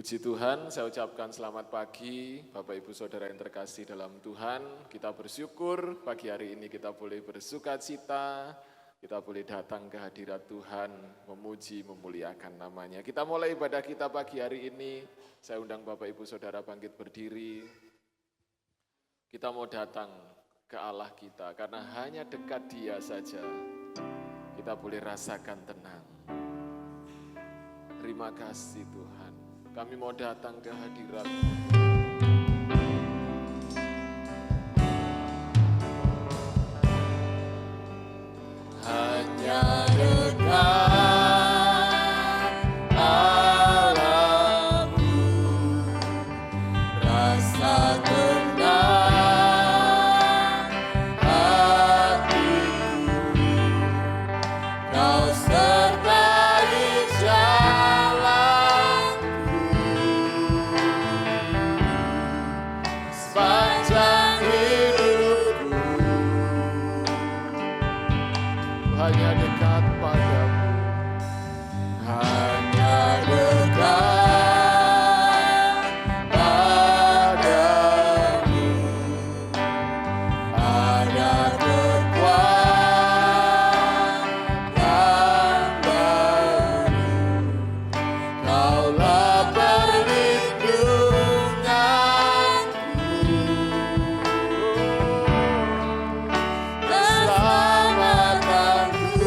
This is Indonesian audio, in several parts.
Puji Tuhan, saya ucapkan selamat pagi, Bapak Ibu Saudara yang terkasih dalam Tuhan. Kita bersyukur pagi hari ini kita boleh bersuka cita, kita boleh datang ke hadirat Tuhan, memuji, memuliakan namanya. Kita mulai ibadah kita pagi hari ini, saya undang Bapak Ibu Saudara bangkit berdiri. Kita mau datang ke Allah kita, karena hanya dekat Dia saja kita boleh rasakan tenang. Terima kasih Tuhan. Kami mau datang ke hadirat-Mu. Hanya dekat Allahmu, rasa tenang hatiku, Kau sertai sepanjang hidupku, hanya dekat padamu, hanya dekat padamu, ada kekuatan baru, Kaulah perlindunganku, keselamatanku,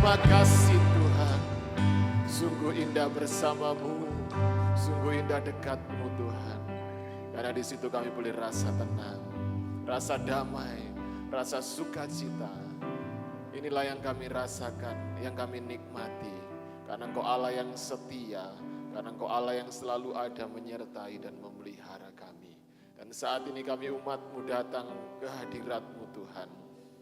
Terima kasih Tuhan, sungguh indah bersamamu, sungguh indah dekatmu Tuhan. Karena di situ kami boleh rasa tenang, rasa damai, rasa sukacita. Inilah yang kami rasakan, yang kami nikmati. Karena Engkau Allah yang setia, karena Engkau Allah yang selalu ada menyertai dan memelihara kami. Dan saat ini kami umat-Mu datang ke hadirat-Mu Tuhan.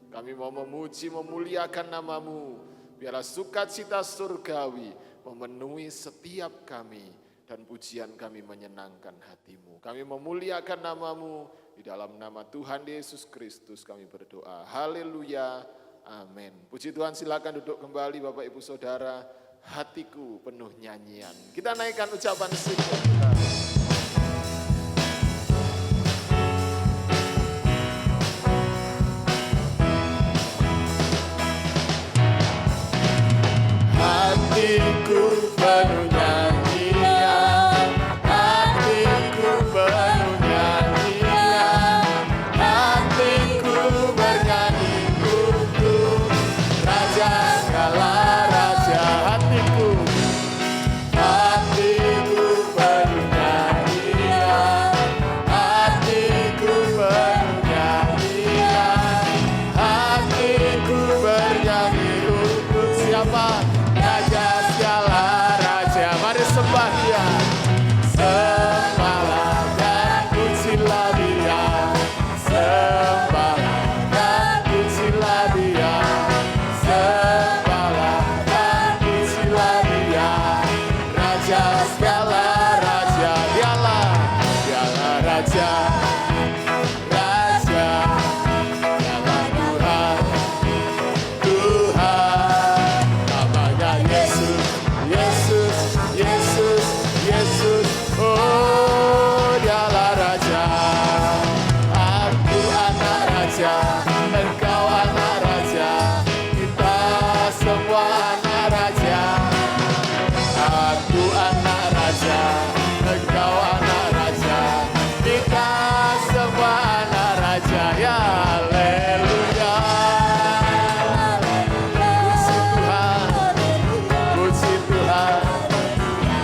Kami mau memuji, memuliakan nama-Mu. Biarlah sukacita surgawi memenuhi setiap kami. Dan pujian kami menyenangkan hati-Mu. Kami memuliakan nama-Mu. Di dalam nama Tuhan Yesus Kristus kami berdoa. Haleluya. Amin. Puji Tuhan, silakan duduk kembali Bapak Ibu Saudara. Hatiku penuh nyanyian. Kita naikkan ucapan syukur kita. Hatiku penuh nyanyian, hatiku penuh nyanyian, hatiku bernyanyi untuk Raja segala raja. Hatiku penuh nyanyian, hatiku penuh nyanyian, hatiku bernyanyi untuk siapa? Raja segala raja. Mari sembah Dia, sembahlah dan pujilah Dia, sembahlah dan pujilah Dia, sembahlah dan pujilah Dia. Raja segala raja, Dialah raja, raja, Dialah Tuhan, Tuhan. Namanya Yesus, Yesus, Yesus, Yesus. Oh, Dialah raja. Aku anak raja, engkau anak raja, kita semua anak raja. Aku anak raja, engkau anak raja, kita semua anak raja. Ya, haleluya. Puji Tuhan, puji Tuhan.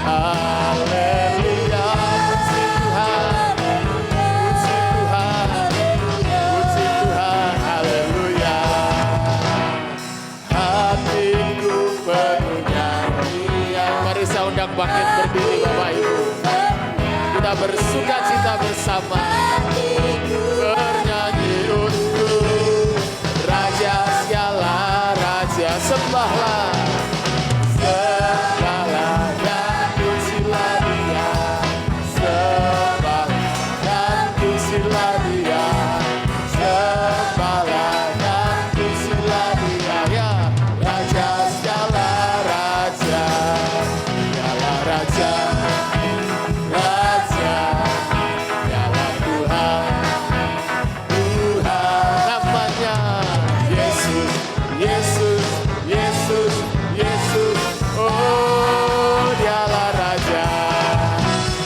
Haleluya. Puji Tuhan, puji Tuhan, puji Tuhan. Haleluya. Hatiku penuh nyanyian. Mari saya undang bangkit berdiri Bapak Ibu. Kita bersuka cita bersama. Bernyanyi untuk Raja segala raja. Sembahlah, sembahlah dan pujilah Dia, sembahlah dan pujilah Dia, sembahlah dan pujilah Dia. Ya, Raja segala raja, Dialah raja, raja, Dialah Tuhan, Tuhan. Namanya Yesus, Yesus, Yesus, Yesus. Oh, Dialah raja.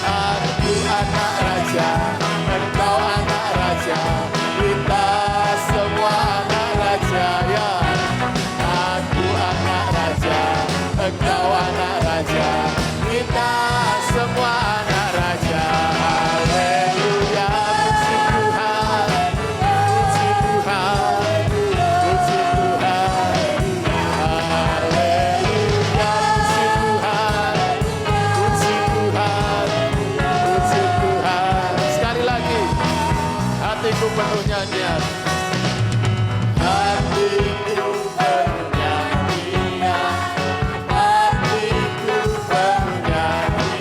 Aku anak raja, engkau anak raja, kita semua anak raja. Ya, aku anak raja, engkau anak raja, kita semua anak raja. Haleluya. Puji Tuhan, puji Tuhan, puji Tuhan. Haleluya. Puji Tuhan, puji Tuhan, puji Tuhan. Sekali lagi, hatiku penuh nyanyian. Hatiku penuh nyanyian, hatiku penuh nyanyian,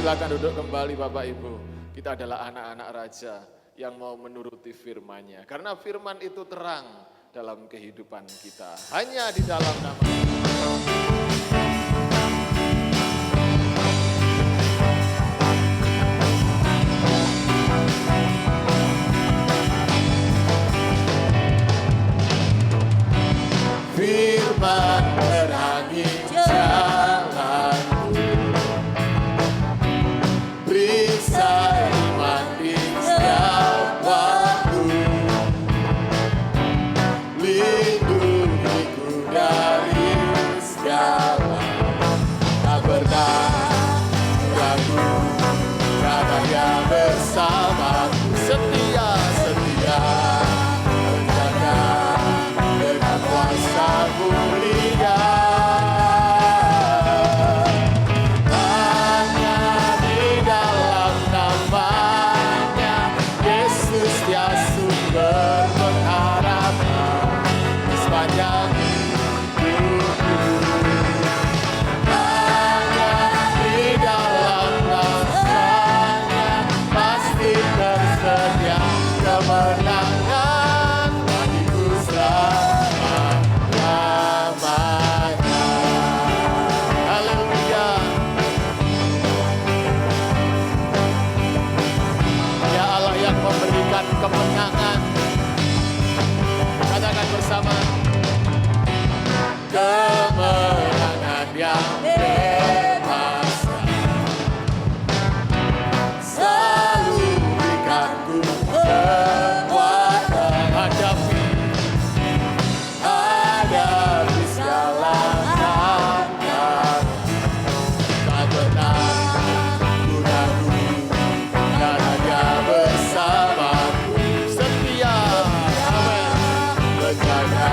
Silakan duduk kembali Bapak Ibu. Kita adalah anak-anak raja yang mau menuruti firman-Nya. Karena firman itu terang dalam kehidupan kita. Hanya di dalam nama firman terangi jalanku, perisai iman di setiap waktu, lindungiku dari segala, tak pernah ragu, karena Dia bersamaku, setia menjaga dengan kuasa mulia. Hanya di dalam nama-Nya Yesus Dia sumber pengharapan di sepanjang hidupku. Hanya di dalam nama-Nya pasti tersedia kemenangan bagiku selama-lamanya. Haleluya. Ya Allah yang memberikan kemenangan. Katakan bersama. Kemenangan yang bebaskan, selalu berikanku kekuatan hadapi segala tantangan. Tak pernah ku ragu, karena Dia bersamaku, setia, amin, menjaga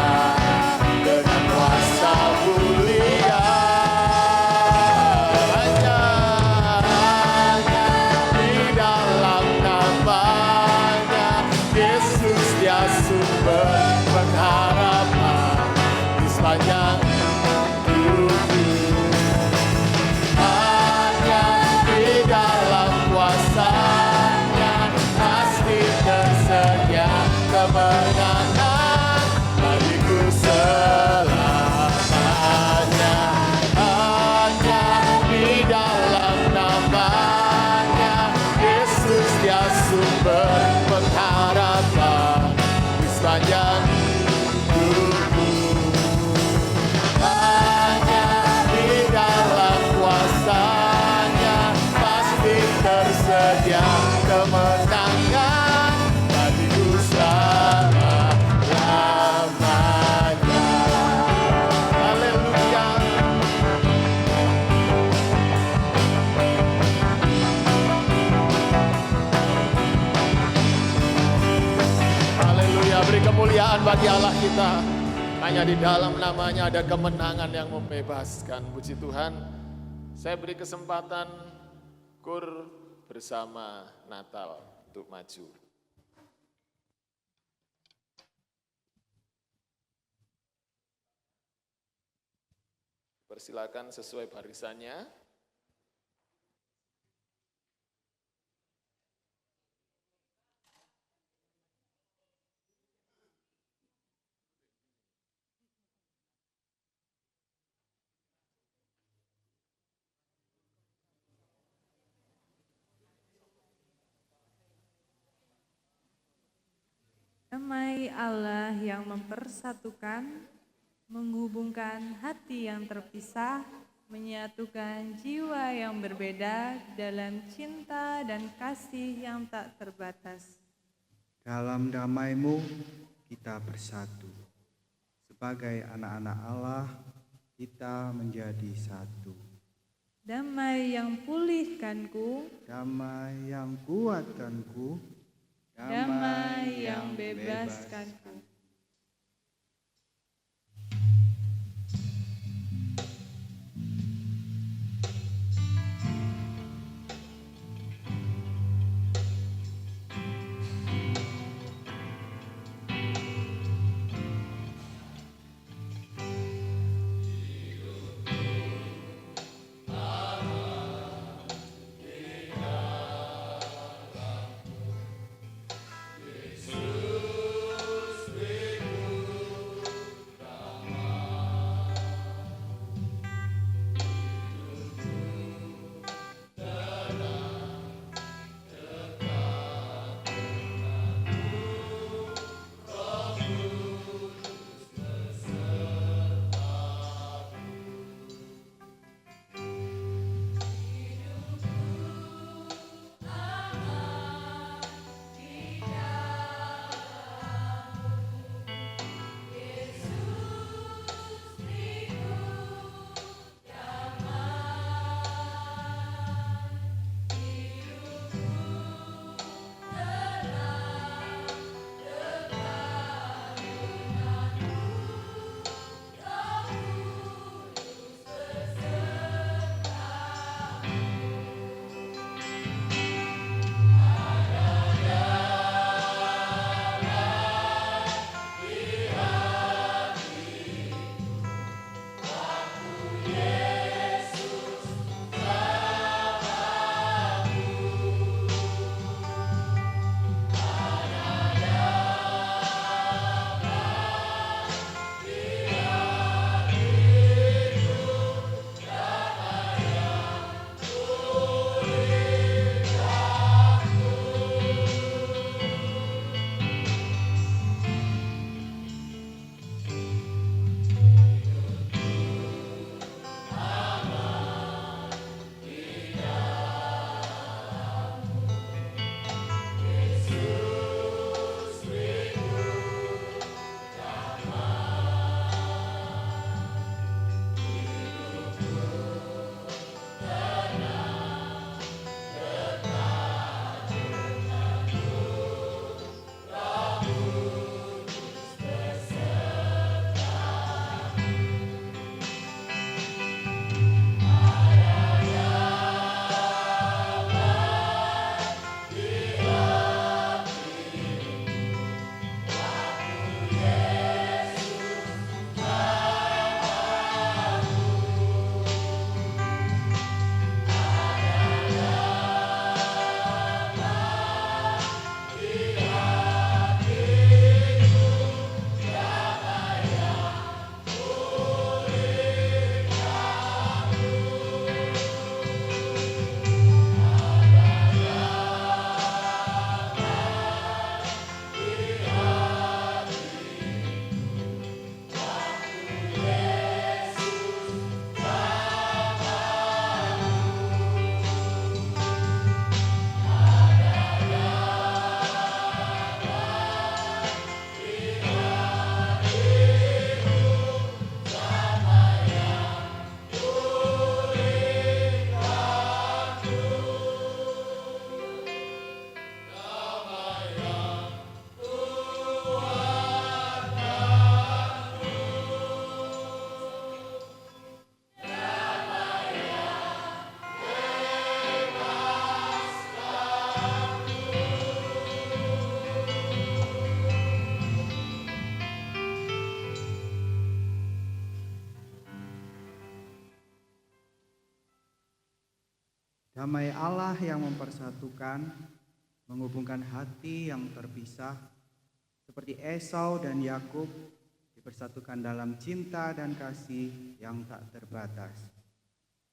dengan kuasa mulia. Hanya di dalam nama-Nya Yesus Dia sumber pengharapan di sepanjang hidupku. Hanya di dalam kuasa-Nya pasti tersedia kemenangan bagiku selamanya. Hanya di dalam nama-Nya Yesus Dia sumber pengharapan di sepanjang hidupku. Hanya di dalam kuasa-Nya pasti tersedia kemenangan bagiku selama-lamanya. Haleluya. Haleluya. Beri kemuliaan bagi Allah kita. Hanya di dalam nama-Nya ada kemenangan yang membebaskan. Puji Tuhan. Saya beri kesempatan kur bersama Natal untuk maju. Persilakan sesuai barisannya. Damai Allah yang mempersatukan, menghubungkan hati yang terpisah, menyatukan jiwa yang berbeda dalam cinta dan kasih yang tak terbatas. Dalam damai-Mu kita bersatu. Sebagai anak-anak Allah, kita menjadi satu. Damai yang pulihkanku, Damai yang kuatkanku, damai yang bebaskanku. Damai Allah yang mempersatukan, menghubungkan hati yang terpisah, seperti Esau dan Yakub dipersatukan dalam cinta dan kasih yang tak terbatas.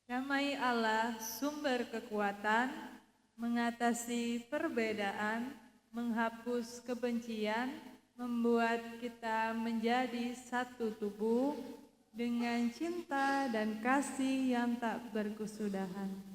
Damai Allah, sumber kekuatan, mengatasi perbedaan, menghapus kebencian, membuat kita menjadi satu tubuh dengan cinta dan kasih yang tak berkesudahan.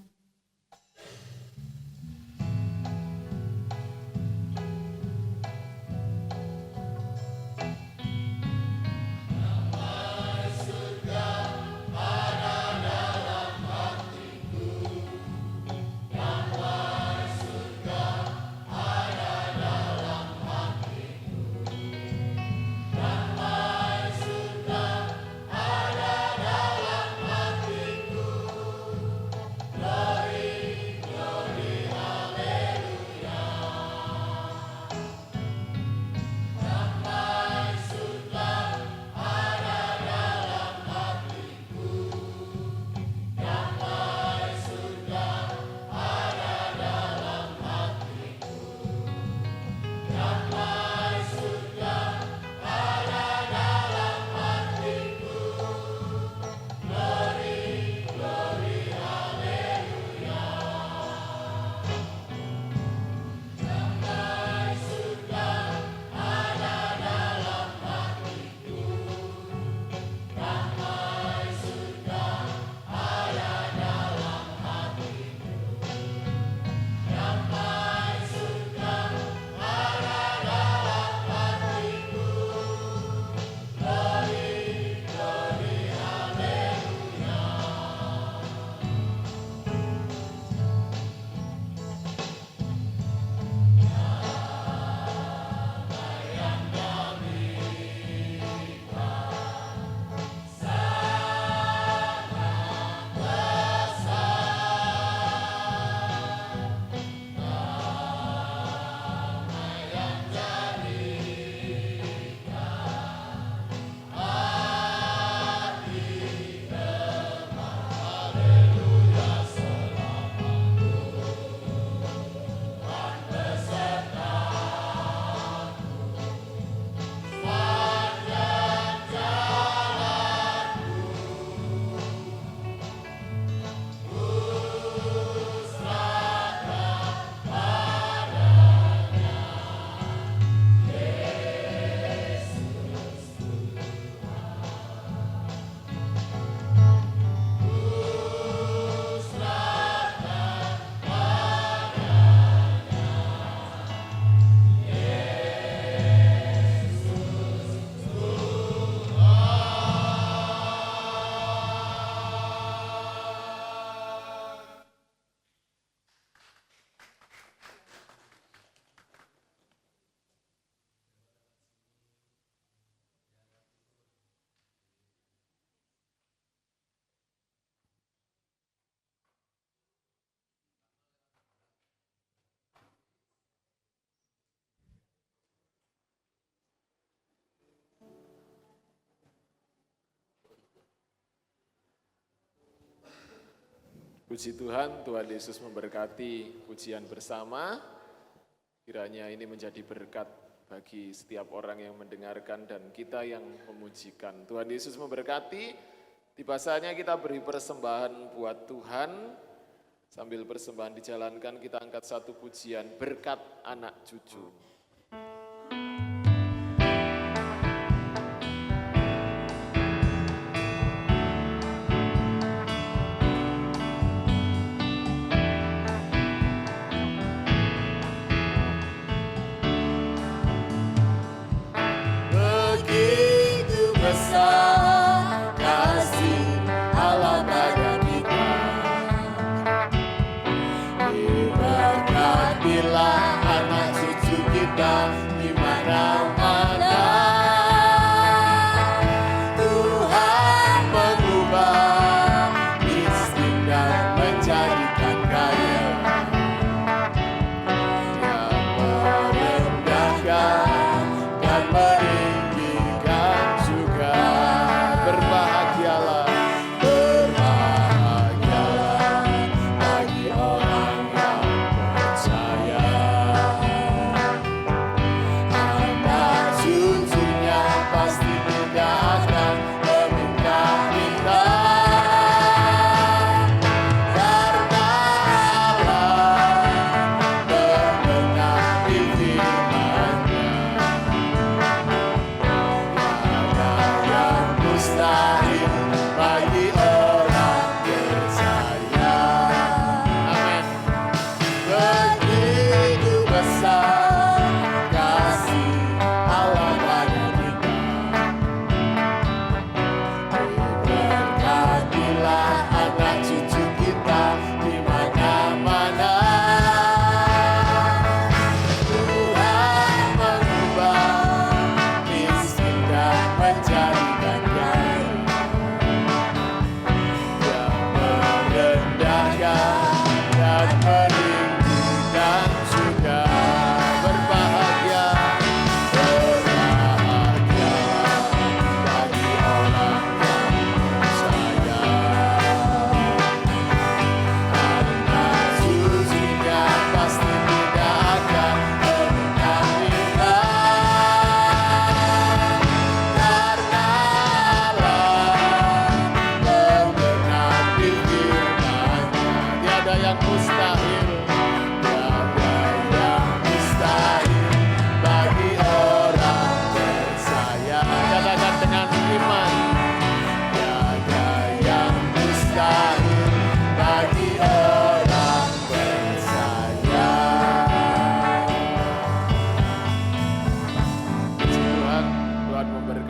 Puji Tuhan, Tuhan Yesus memberkati pujian bersama. Kiranya ini menjadi berkat bagi setiap orang yang mendengarkan dan kita yang memujikan. Tuhan Yesus memberkati, tiba saatnya kita beri persembahan buat Tuhan. Sambil persembahan dijalankan, kita angkat satu pujian, berkat anak cucu. Meninggikan juga.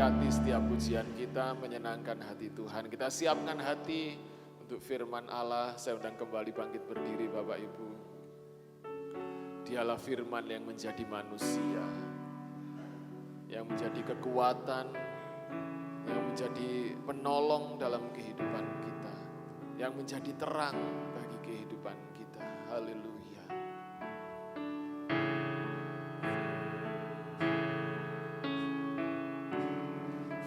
memberkati setiap pujian kita, menyenangkan hati Tuhan. Kita siapkan hati untuk firman Allah. Saya undang kembali bangkit berdiri Bapak Ibu. Dialah firman yang menjadi manusia, yang menjadi kekuatan, yang menjadi penolong dalam kehidupan kita, yang menjadi terang bagi kehidupan kita. Haleluya.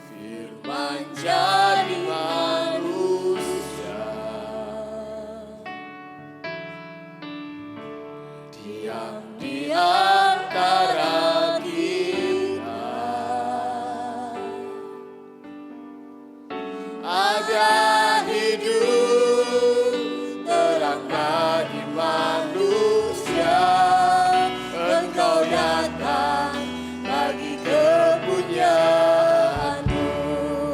Firman jadi manusia, diam di antara kita. Ada hidup terang bagi manusia. Engkau datang bagi kepunyaanmu.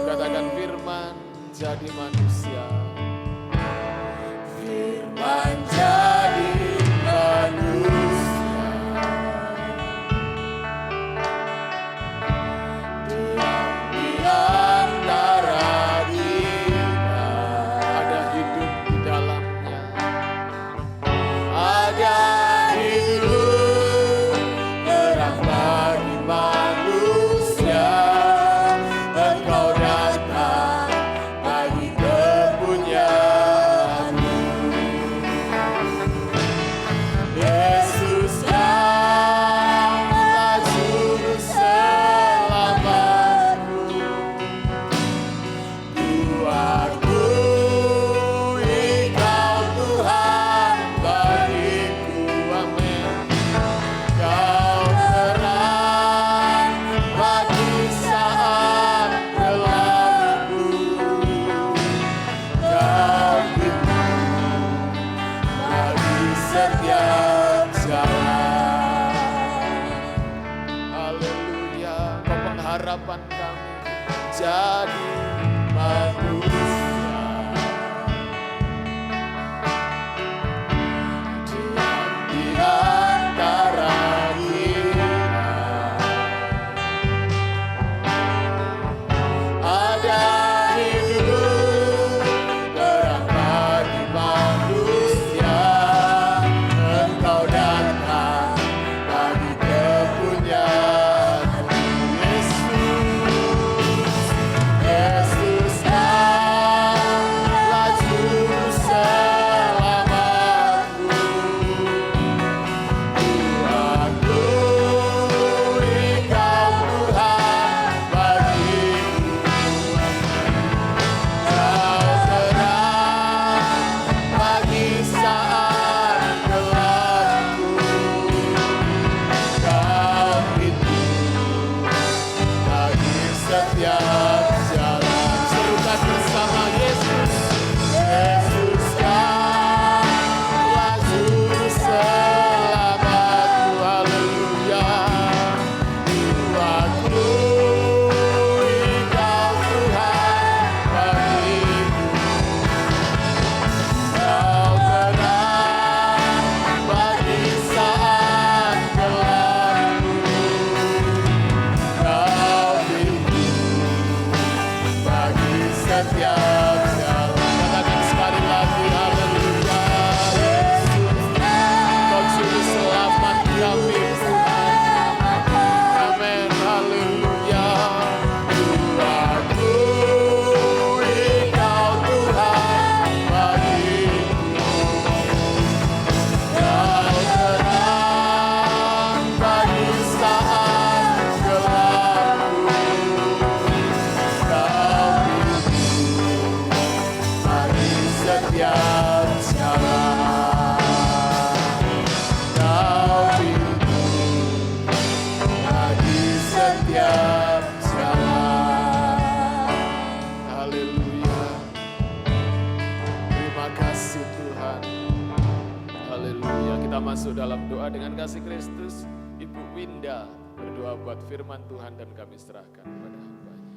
Katakan firman jadi manusia. Firman jadi manusia. Diam di antara kita. Ada hidup di dalamnya. Ada hidup terang bagi manusia. Engkau datang bagi kepunyaanmu. Yesus Allahlah juru selamatku. Ku akui Kau Tuhan bagiku, amin. Kau terang bagi saat gelapku. Kau pintu bagi setiap jalan. Haleluya. Kau pengharapan kami jadi manusia. Diam di antara kita. Ada hidup terang bagi manusia. Engkau datang bagi kepunyaanmu. Yesus Allahlah juru selamatku. Ku akui Kau Tuhan bagiku. Kau terang bagi saat gelapku. Kau pintu bagi setiap jalan. Serukan bersama Yesus. Yesus Allahlah juru selamatku. Haleluya. Ku akui Kau Tuhan bagiku. Kau terang bagi saat gelapku. Kau pintu bagi setiap jalan. Katakan sekali lagi, haleluya. Yesus, Kau juru selamat kami, Tuhan. Amin, haleluya. Ku akui Kau Tuhan bagiku. Kau terang bagi saat gelapku. Kau pintu bagi setiap jalan. Kau pintu bagi setiap jalan. Haleluya. Terima kasih Tuhan. Haleluya. Kita masuk dalam doa dengan kasih Kristus. Ibu Winda berdoa buat firman Tuhan dan kami serahkan kepada hamba-Nya.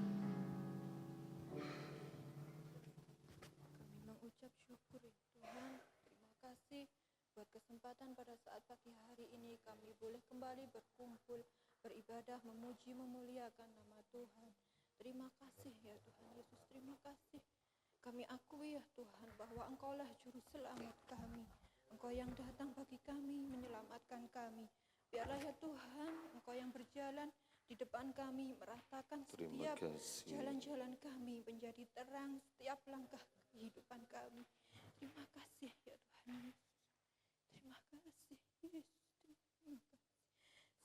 Kami mengucap syukur ya Tuhan, terima kasih buat kesempatan pada saat pagi hari ini kami boleh kembali berkumpul, beribadah, memuji, memuliakan nama Tuhan. Terima kasih ya Tuhan Yesus, terima kasih. Kami akui ya Tuhan bahwa Engkaulah juru selamat kami. Engkau yang datang bagi kami, menyelamatkan kami. Biarlah ya Tuhan, Engkau yang berjalan di depan kami, meratakan setiap jalan-jalan kami, menjadi terang setiap langkah kehidupan kami. Terima kasih ya Tuhan Yesus. Terima kasih Yesus. Terima kasih.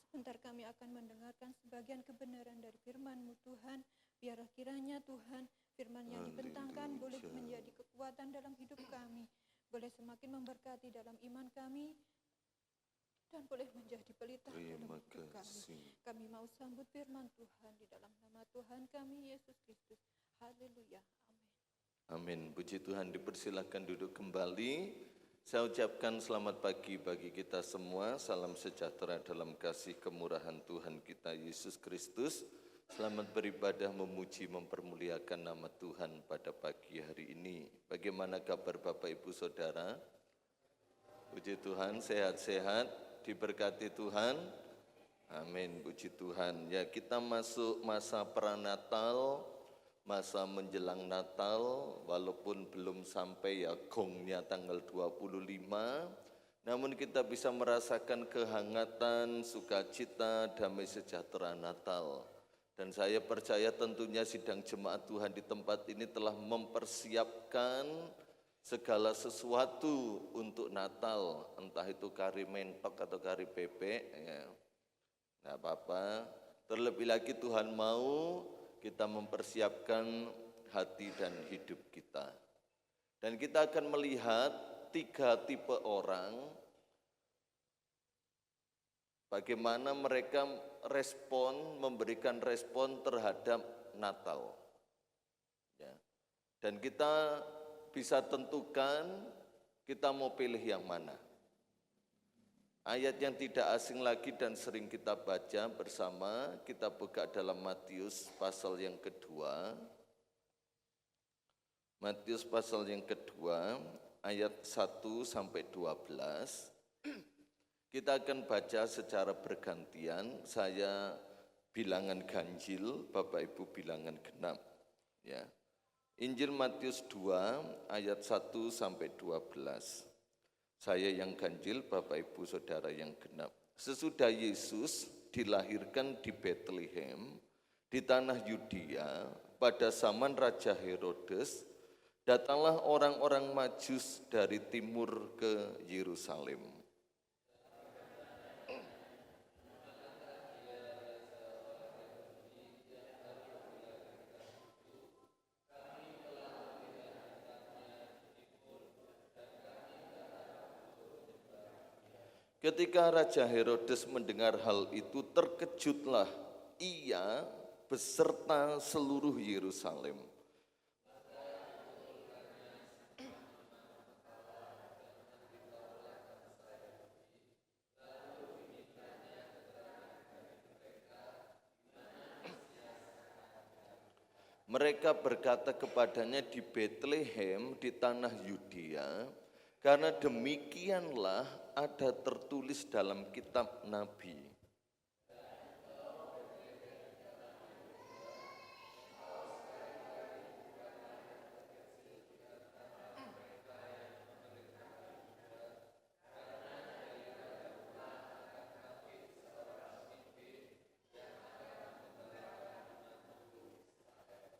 Sebentar kami akan mendengarkan sebagian kebenaran dari firman-Mu Tuhan. Biarlah kiranya Tuhan, firman yang dibentangkan boleh menjadi kekuatan dalam hidup kami. Boleh semakin memberkati dalam iman kami. Dan boleh menjadi pelita dalam hidup kami. Kami mau sambut firman Tuhan di dalam nama Tuhan kami, Yesus Kristus. Haleluya. Amin. Amin. Puji Tuhan, dipersilakan duduk kembali. Saya ucapkan selamat pagi bagi kita semua. Salam sejahtera dalam kasih kemurahan Tuhan kita Yesus Kristus. Selamat beribadah, memuji, mempermuliakan nama Tuhan pada pagi hari ini. Bagaimana kabar Bapak Ibu Saudara? Puji Tuhan, sehat-sehat, diberkati Tuhan. Amin, puji Tuhan. Ya, kita masuk masa pranatal, masa menjelang Natal, walaupun belum sampai ya gongnya tanggal 25, namun kita bisa merasakan kehangatan, sukacita, damai sejahtera Natal. Dan saya percaya tentunya sidang jemaat Tuhan di tempat ini telah mempersiapkan segala sesuatu untuk Natal, entah itu kari mentok atau kari bebek, ya. Nggak apa-apa, terlebih lagi Tuhan mau kita mempersiapkan hati dan hidup kita. Dan kita akan melihat 3 tipe orang, bagaimana mereka memberikan respon terhadap Natal. Ya. Dan kita bisa tentukan kita mau pilih yang mana. Ayat yang tidak asing lagi dan sering kita baca bersama, kita buka dalam Matius pasal yang kedua. Matius pasal yang kedua, ayat 1 sampai 12. Kita akan baca secara bergantian, saya bilangan ganjil, Bapak Ibu bilangan genap. Ya. Injil Matius 2 ayat 1 sampai 12. Saya yang ganjil, Bapak Ibu Saudara yang genap. Sesudah Yesus dilahirkan di Bethlehem, di tanah Yudea, pada zaman Raja Herodes, datanglah orang-orang Majus dari timur ke Yerusalem. Ketika Raja Herodes mendengar hal itu, terkejutlah ia beserta seluruh Yerusalem. Mereka berkata kepadanya, di Bethlehem di tanah Yudea, karena demikianlah ada tertulis dalam kitab Nabi.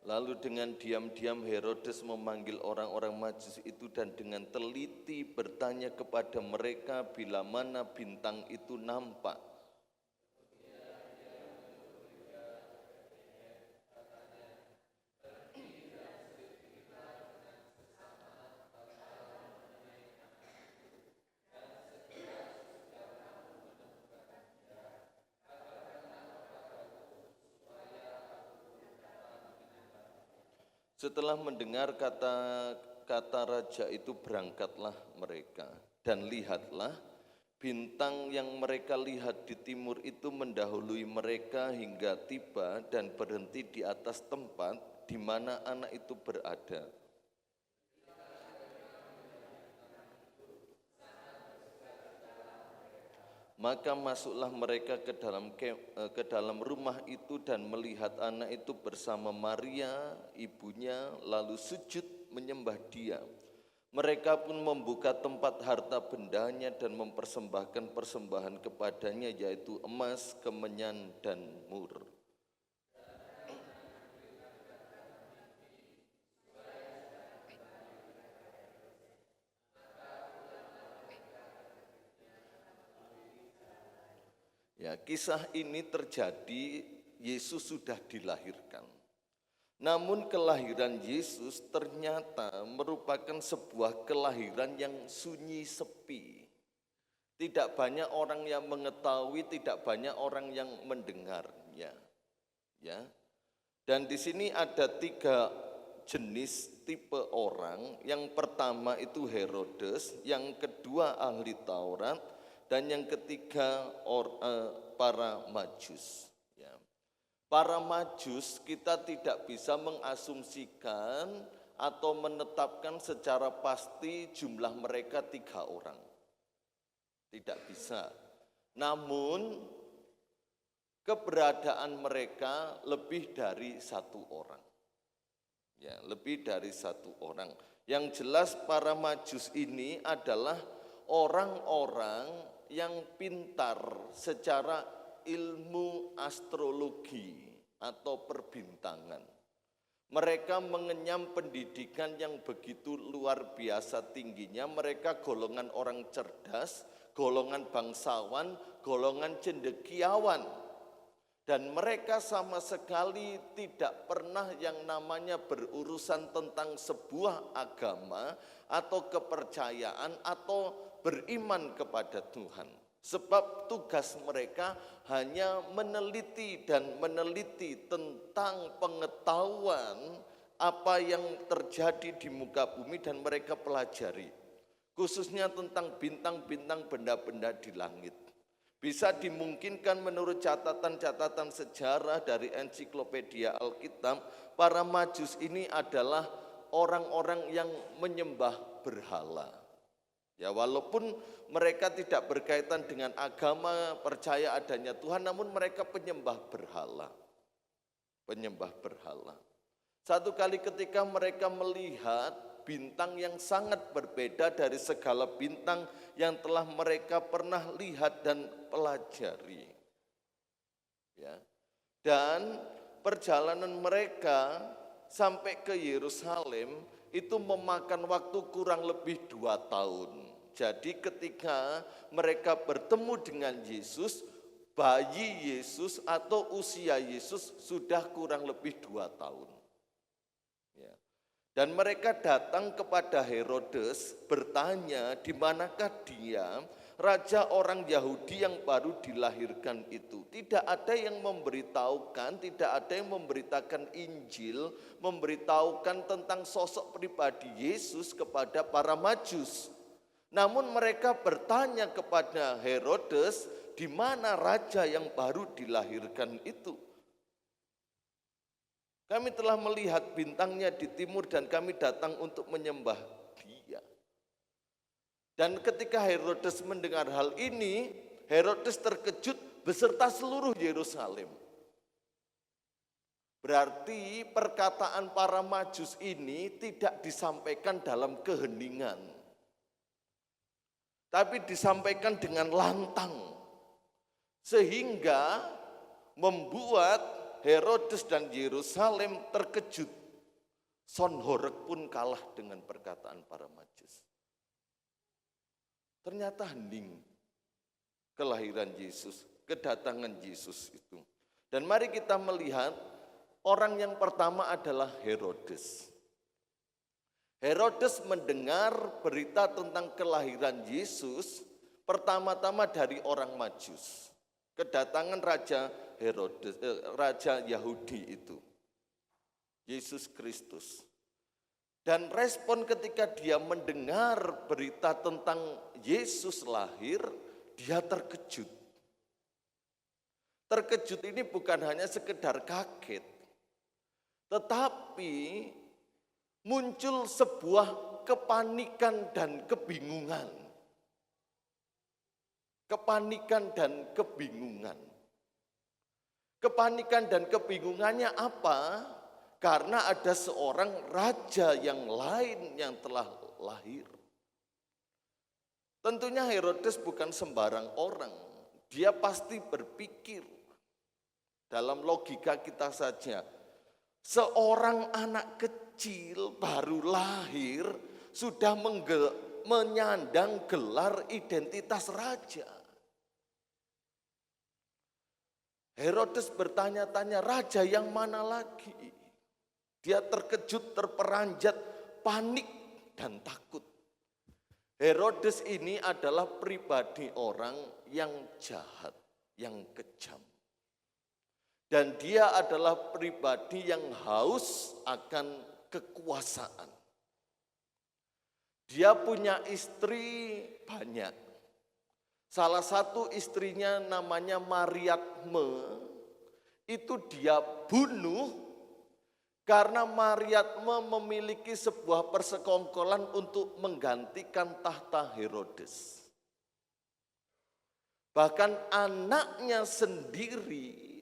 Lalu dengan diam-diam Herodes memanggil orang-orang Majus itu dan dengan teliti bertanya kepada mereka bila mana bintang itu nampak. Setelah mendengar kata raja itu, berangkatlah mereka, dan lihatlah bintang yang mereka lihat di timur itu mendahului mereka hingga tiba dan berhenti di atas tempat di mana anak itu berada. Maka masuklah mereka ke dalam rumah itu dan melihat anak itu bersama Maria, ibunya, lalu sujud menyembah Dia. Mereka pun membuka tempat harta bendanya dan mempersembahkan persembahan kepadanya, yaitu emas, kemenyan, dan mur. Ya, kisah ini terjadi, Yesus sudah dilahirkan. Namun kelahiran Yesus ternyata merupakan sebuah kelahiran yang sunyi sepi. Tidak banyak orang yang mengetahui, tidak banyak orang yang mendengarnya. Ya. Dan di sini ada 3 jenis tipe orang. Yang pertama itu Herodes, yang kedua ahli Taurat, dan yang ketiga para Majus. Ya. Para Majus kita tidak bisa mengasumsikan atau menetapkan secara pasti jumlah mereka 3 orang. Tidak bisa. Namun keberadaan mereka lebih dari 1 orang. Ya, lebih dari 1 orang. Yang jelas para Majus ini adalah orang-orang yang pintar secara ilmu astrologi atau perbintangan. Mereka mengenyam pendidikan yang begitu luar biasa tingginya. Mereka golongan orang cerdas, golongan bangsawan, golongan cendekiawan. Dan mereka sama sekali tidak pernah yang namanya berurusan tentang sebuah agama atau kepercayaan atau beriman kepada Tuhan. Sebab tugas mereka hanya meneliti dan meneliti tentang pengetahuan apa yang terjadi di muka bumi dan mereka pelajari. Khususnya tentang bintang-bintang, benda-benda di langit. Bisa dimungkinkan menurut catatan-catatan sejarah dari ensiklopedia Alkitab, para Majus ini adalah orang-orang yang menyembah berhala. Ya, walaupun mereka tidak berkaitan dengan agama, percaya adanya Tuhan, namun mereka penyembah berhala. Penyembah berhala. Satu kali ketika mereka melihat bintang yang sangat berbeda dari segala bintang yang telah mereka pernah lihat dan pelajari. Ya. Dan perjalanan mereka sampai ke Yerusalem itu memakan waktu kurang lebih 2 tahun. Jadi ketika mereka bertemu dengan Yesus, bayi Yesus atau usia Yesus sudah kurang lebih 2 tahun. Ya. Dan mereka datang kepada Herodes bertanya di manakah dia, raja orang Yahudi yang baru dilahirkan itu. Tidak ada yang memberitahukan, tidak ada yang memberitakan Injil, memberitahukan tentang sosok pribadi Yesus kepada para Majus. Namun mereka bertanya kepada Herodes, di mana raja yang baru dilahirkan itu? Kami telah melihat bintangnya di timur dan kami datang untuk menyembah dia. Dan ketika Herodes mendengar hal ini, Herodes terkejut beserta seluruh Yerusalem. Berarti perkataan para Majus ini tidak disampaikan dalam keheningan, tapi disampaikan dengan lantang, sehingga membuat Herodes dan Yerusalem terkejut. Sonhoreg pun kalah dengan perkataan para Majus. Ternyata hening kelahiran Yesus, kedatangan Yesus itu. Dan mari kita melihat orang yang pertama adalah Herodes. Herodes mendengar berita tentang kelahiran Yesus pertama-tama dari orang Majus. Kedatangan Raja Herodes, Raja Yahudi itu, Yesus Kristus. Dan respon ketika dia mendengar berita tentang Yesus lahir, dia terkejut. Terkejut ini bukan hanya sekedar kaget, tetapi muncul sebuah kepanikan dan kebingungan. kepanikan dan kebingungan. Kepanikan dan kebingungannya apa? Karena ada seorang raja yang lain yang telah lahir. Tentunya Herodes bukan sembarang orang. Dia pasti berpikir dalam logika kita saja. Seorang anak kecil baru lahir sudah menyandang gelar identitas raja. Herodes bertanya-tanya, raja yang mana lagi? Dia terkejut, terperanjat, panik, dan takut. Herodes ini adalah pribadi orang yang jahat, yang kejam. Dan dia adalah pribadi yang haus akan kekuasaan. Dia punya istri banyak. Salah satu istrinya namanya Mariatme, itu dia bunuh karena Mariatme memiliki sebuah persekongkolan untuk menggantikan tahta Herodes. Bahkan anaknya sendiri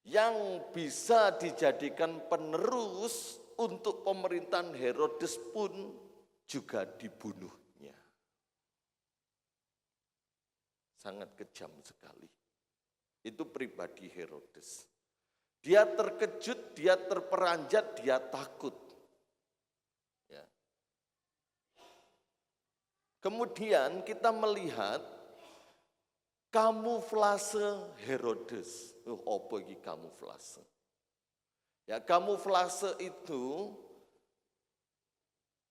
yang bisa dijadikan penerus untuk pemerintahan Herodes pun juga dibunuhnya. Sangat kejam sekali. Itu pribadi Herodes. Dia terkejut, dia terperanjat, dia takut. Ya. Kemudian kita melihat kamuflase Herodes. Apa iki kamuflase? Ya, kamuflase itu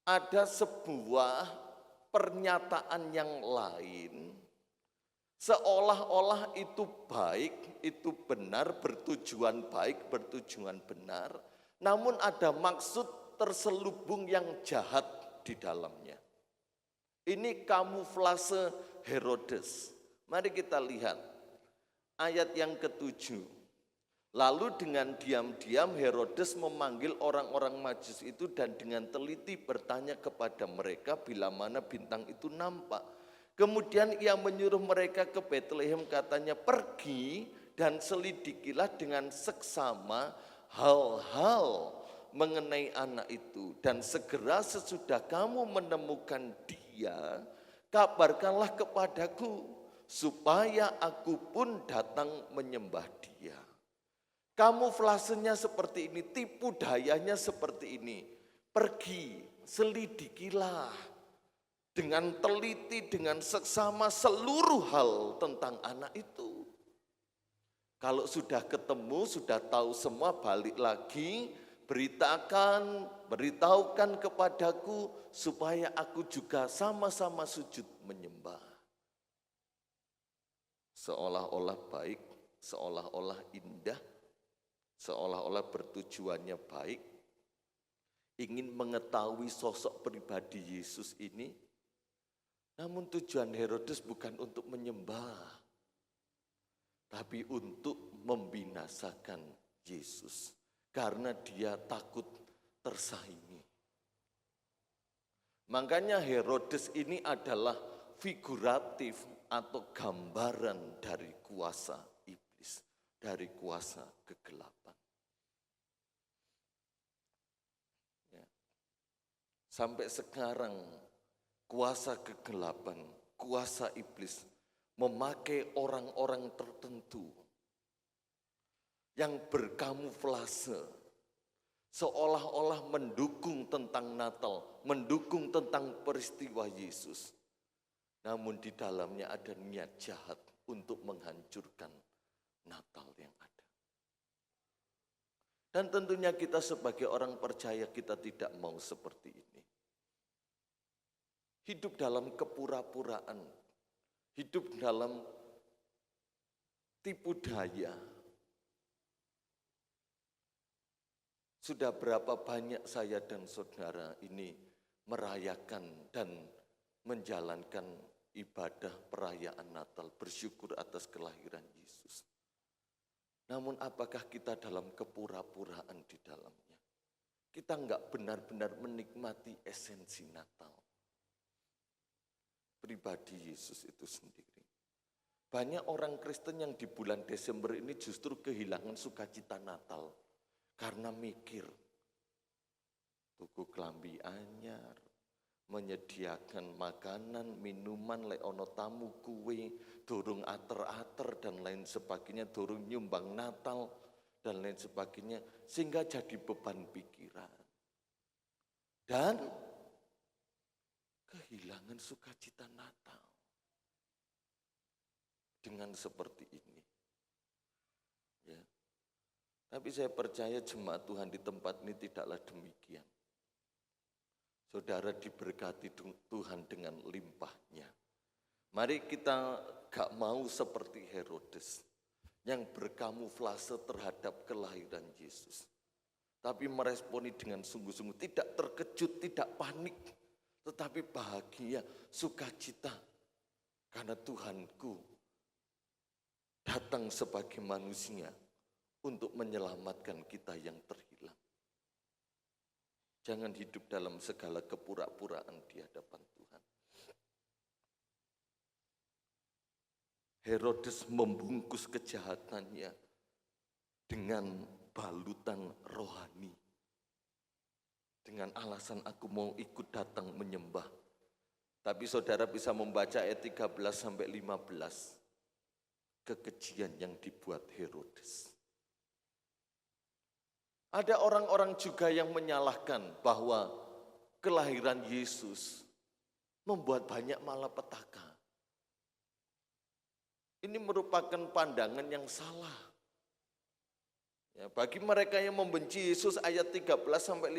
ada sebuah pernyataan yang lain, seolah-olah itu baik, itu benar, bertujuan baik, bertujuan benar, namun ada maksud terselubung yang jahat di dalamnya. Ini kamuflase Herodes. Mari kita lihat ayat yang ke-7. Lalu dengan diam-diam Herodes memanggil orang-orang Majus itu dan dengan teliti bertanya kepada mereka bila mana bintang itu nampak. Kemudian ia menyuruh mereka ke Betlehem, katanya, pergi dan selidikilah dengan seksama hal-hal mengenai anak itu. Dan segera sesudah kamu menemukan dia, kabarkanlah kepadaku, supaya aku pun datang menyembah dia. Kamuflasenya seperti ini, tipu dayanya seperti ini. Pergi, selidikilah dengan teliti, dengan seksama seluruh hal tentang anak itu. Kalau sudah ketemu, sudah tahu semua, balik lagi, beritahukan kepadaku supaya aku juga sama-sama sujud menyembah. Seolah-olah baik, seolah-olah indah, seolah-olah bertujuannya baik, ingin mengetahui sosok pribadi Yesus ini. Namun tujuan Herodes bukan untuk menyembah, tapi untuk membinasakan Yesus. Karena dia takut tersaingi. Makanya Herodes ini adalah figuratif atau gambaran dari kuasa iblis, dari kuasa kegelapan. Ya. Sampai sekarang kuasa kegelapan, kuasa iblis memakai orang-orang tertentu yang berkamuflase seolah-olah mendukung tentang Natal, mendukung tentang peristiwa Yesus. Namun di dalamnya ada niat jahat untuk menghancurkan Natal yang ada. Dan tentunya kita sebagai orang percaya kita tidak mau seperti ini. Hidup dalam kepura-puraan, hidup dalam tipu daya. Sudah berapa banyak saya dan saudara ini merayakan dan menjalankan ibadah perayaan Natal, bersyukur atas kelahiran Yesus. Namun apakah kita dalam kepura-puraan di dalamnya? Kita enggak benar-benar menikmati esensi Natal. pribadi Yesus itu sendiri. Banyak orang Kristen yang di bulan Desember ini justru kehilangan sukacita Natal karena mikir tuku klambi anyar, menyediakan makanan, minuman, lek ono tamu kue, durung ater-ater dan lain sebagainya, durung nyumbang Natal dan lain sebagainya, sehingga jadi beban pikiran. Dan kehilangan sukacita Natal. Dengan seperti ini. Ya. Tapi saya percaya jemaat Tuhan di tempat ini tidaklah demikian. Saudara diberkati Tuhan dengan limpahnya. Mari kita gak mau seperti Herodes yang berkamuflase terhadap kelahiran Yesus. Tapi meresponi dengan sungguh-sungguh, tidak terkejut, tidak panik, tetapi bahagia, sukacita. Karena Tuhanku datang sebagai manusia untuk menyelamatkan kita yang terhilang. Jangan hidup dalam segala kepura-puraan di hadapan Tuhan. Herodes membungkus kejahatannya dengan balutan rohani. Dengan alasan aku mau ikut datang menyembah. Tapi saudara bisa membaca ayat 13-15. Kekejian yang dibuat Herodes. Ada orang-orang juga yang menyalahkan bahwa kelahiran Yesus membuat banyak malapetaka. Ini merupakan pandangan yang salah. Ya, bagi mereka yang membenci Yesus ayat 13-15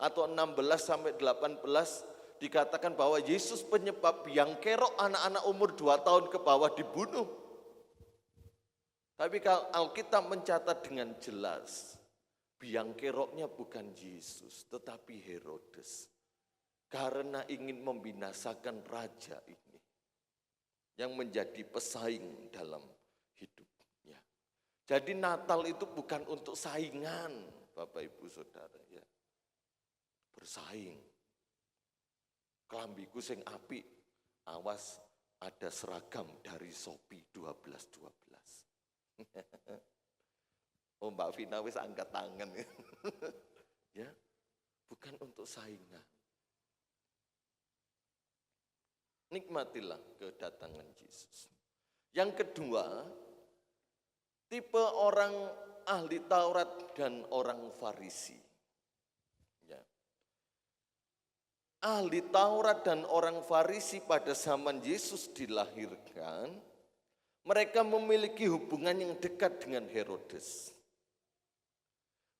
atau 16-18 dikatakan bahwa Yesus penyebab biang kerok anak-anak umur 2 tahun ke bawah dibunuh. Tapi kalau Alkitab mencatat dengan jelas, biang keroknya bukan Yesus, tetapi Herodes. Karena ingin membinasakan raja ini, yang menjadi pesaing dalam hidupnya. Jadi Natal itu bukan untuk saingan, Bapak Ibu Saudara. Ya. Bersaing. Kelambiku sing apik, awas ada seragam dari Shopee 12-12. Oh Mbak Vina wis angkat tangan. Ya, bukan untuk saingan. Nikmatilah kedatangan Yesus. Yang kedua, tipe orang ahli Taurat dan orang Farisi. Ya. Ahli Taurat dan orang Farisi pada zaman Yesus dilahirkan, mereka memiliki hubungan yang dekat dengan Herodes.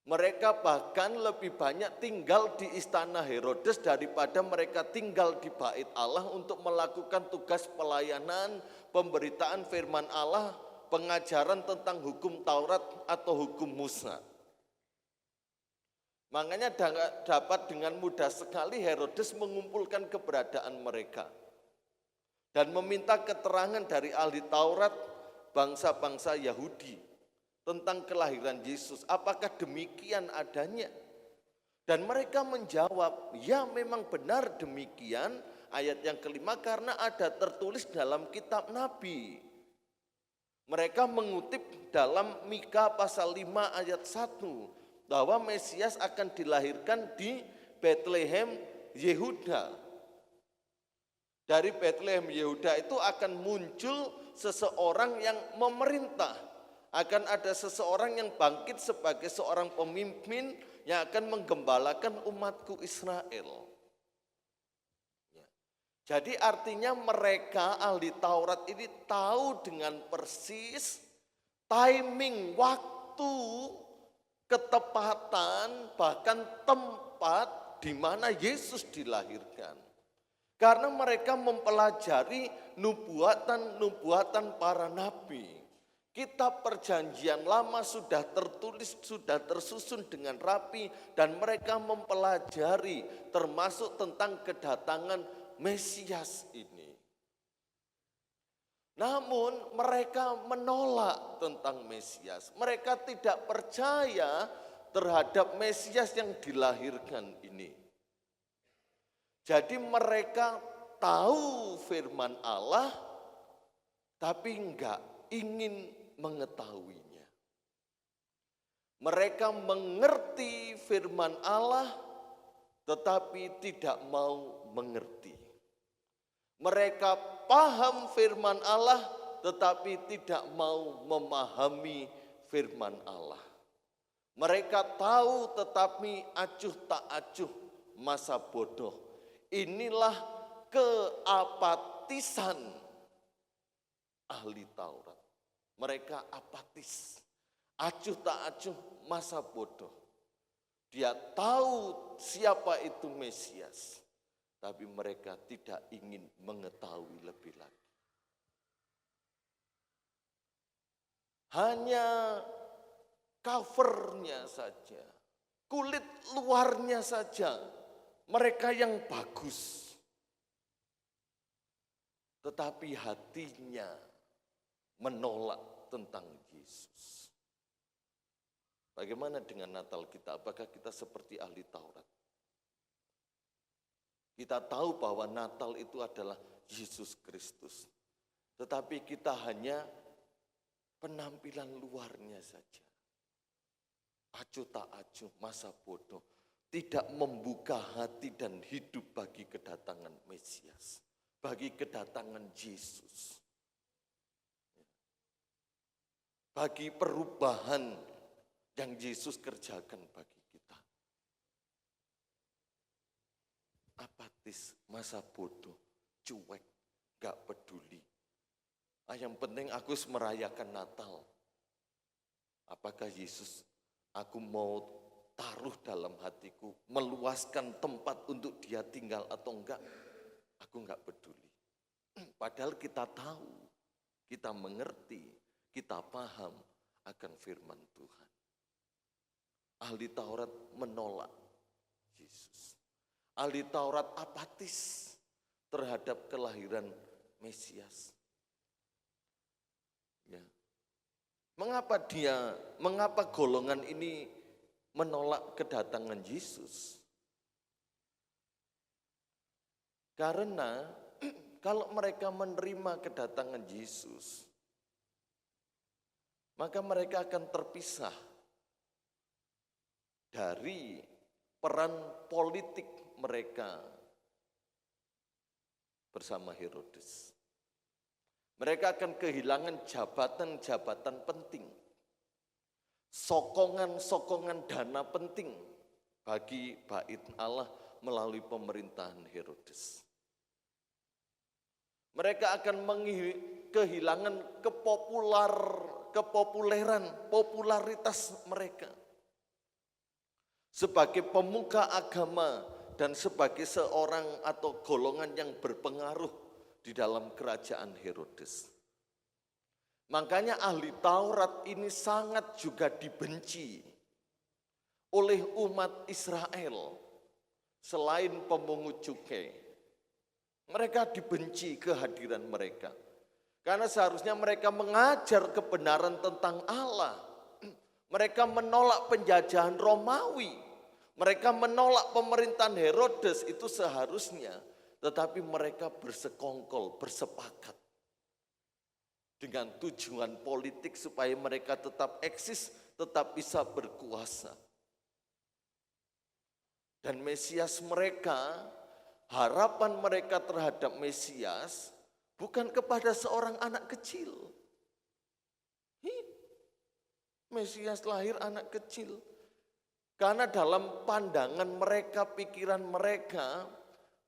Mereka bahkan lebih banyak tinggal di istana Herodes daripada mereka tinggal di bait Allah untuk melakukan tugas pelayanan, pemberitaan firman Allah, pengajaran tentang hukum Taurat atau hukum Musa. Makanya dapat dengan mudah sekali Herodes mengumpulkan keberadaan mereka. Dan meminta keterangan dari ahli Taurat bangsa-bangsa Yahudi tentang kelahiran Yesus. Apakah demikian adanya? Dan mereka menjawab, ya memang benar demikian. Ayat yang kelima, karena ada tertulis dalam kitab Nabi. Mereka mengutip dalam Mika pasal 5 ayat 1 bahwa Mesias akan dilahirkan di Bethlehem, Yehuda. Dari Bethlehem Yehuda itu akan muncul seseorang yang memerintah. Akan ada seseorang yang bangkit sebagai seorang pemimpin yang akan menggembalakan umatku Israel. Ya. Jadi artinya mereka ahli Taurat ini tahu dengan persis timing, waktu, ketepatan, bahkan tempat di mana Yesus dilahirkan. Karena mereka mempelajari nubuatan-nubuatan para nabi. Kitab perjanjian lama sudah tertulis, sudah tersusun dengan rapi. Dan mereka mempelajari termasuk tentang kedatangan Mesias ini. Namun mereka menolak tentang Mesias. Mereka tidak percaya terhadap Mesias yang dilahirkan ini. Jadi mereka tahu firman Allah, tapi enggak ingin mengetahuinya. Mereka mengerti firman Allah, tetapi tidak mau mengerti. Mereka paham firman Allah, tetapi tidak mau memahami firman Allah. Mereka tahu tetapi acuh tak acuh, masa bodoh. Inilah keapatisan ahli Taurat. Mereka apatis, acuh tak acuh, masa bodoh. Dia tahu siapa itu Mesias, tapi mereka tidak ingin mengetahui lebih lagi. Hanya covernya saja, kulit luarnya saja, mereka yang bagus. Tetapi hatinya menolak tentang Yesus. Bagaimana dengan Natal kita? Apakah kita seperti ahli Taurat? Kita tahu bahwa Natal itu adalah Yesus Kristus. Tetapi kita hanya penampilan luarnya saja. Acuh tak acuh, masa bodoh. Tidak membuka hati dan hidup bagi kedatangan Mesias. Bagi kedatangan Yesus. Bagi perubahan yang Yesus kerjakan bagi kita. Apatis, masa bodoh, cuek, gak peduli. Yang penting aku merayakan Natal. Apakah Yesus aku mau taruh dalam hatiku, meluaskan tempat untuk dia tinggal atau enggak? Aku enggak peduli. Padahal kita tahu, kita mengerti, kita paham akan firman Tuhan. Ahli Taurat menolak Yesus. Ahli Taurat apatis terhadap kelahiran Mesias. Ya. Mengapa golongan ini menolak kedatangan Yesus? Karena kalau mereka menerima kedatangan Yesus, maka mereka akan terpisah dari peran politik mereka bersama Herodes. Mereka akan kehilangan jabatan-jabatan penting, sokongan-sokongan dana penting bagi bait Allah melalui pemerintahan Herodes. Mereka akan kehilangan popularitas mereka sebagai pemuka agama dan sebagai seorang atau golongan yang berpengaruh di dalam kerajaan Herodes. Makanya ahli Taurat ini sangat juga dibenci oleh umat Israel selain pemungut cukai. Mereka dibenci kehadiran mereka. Karena seharusnya mereka mengajar kebenaran tentang Allah. Mereka menolak penjajahan Romawi. Mereka menolak pemerintahan Herodes, itu seharusnya. Tetapi mereka bersekongkol, bersepakat. Dengan tujuan politik supaya mereka tetap eksis, tetap bisa berkuasa. Dan Mesias mereka, harapan mereka terhadap Mesias bukan kepada seorang anak kecil. Mesias lahir anak kecil. Karena dalam pandangan mereka, pikiran mereka,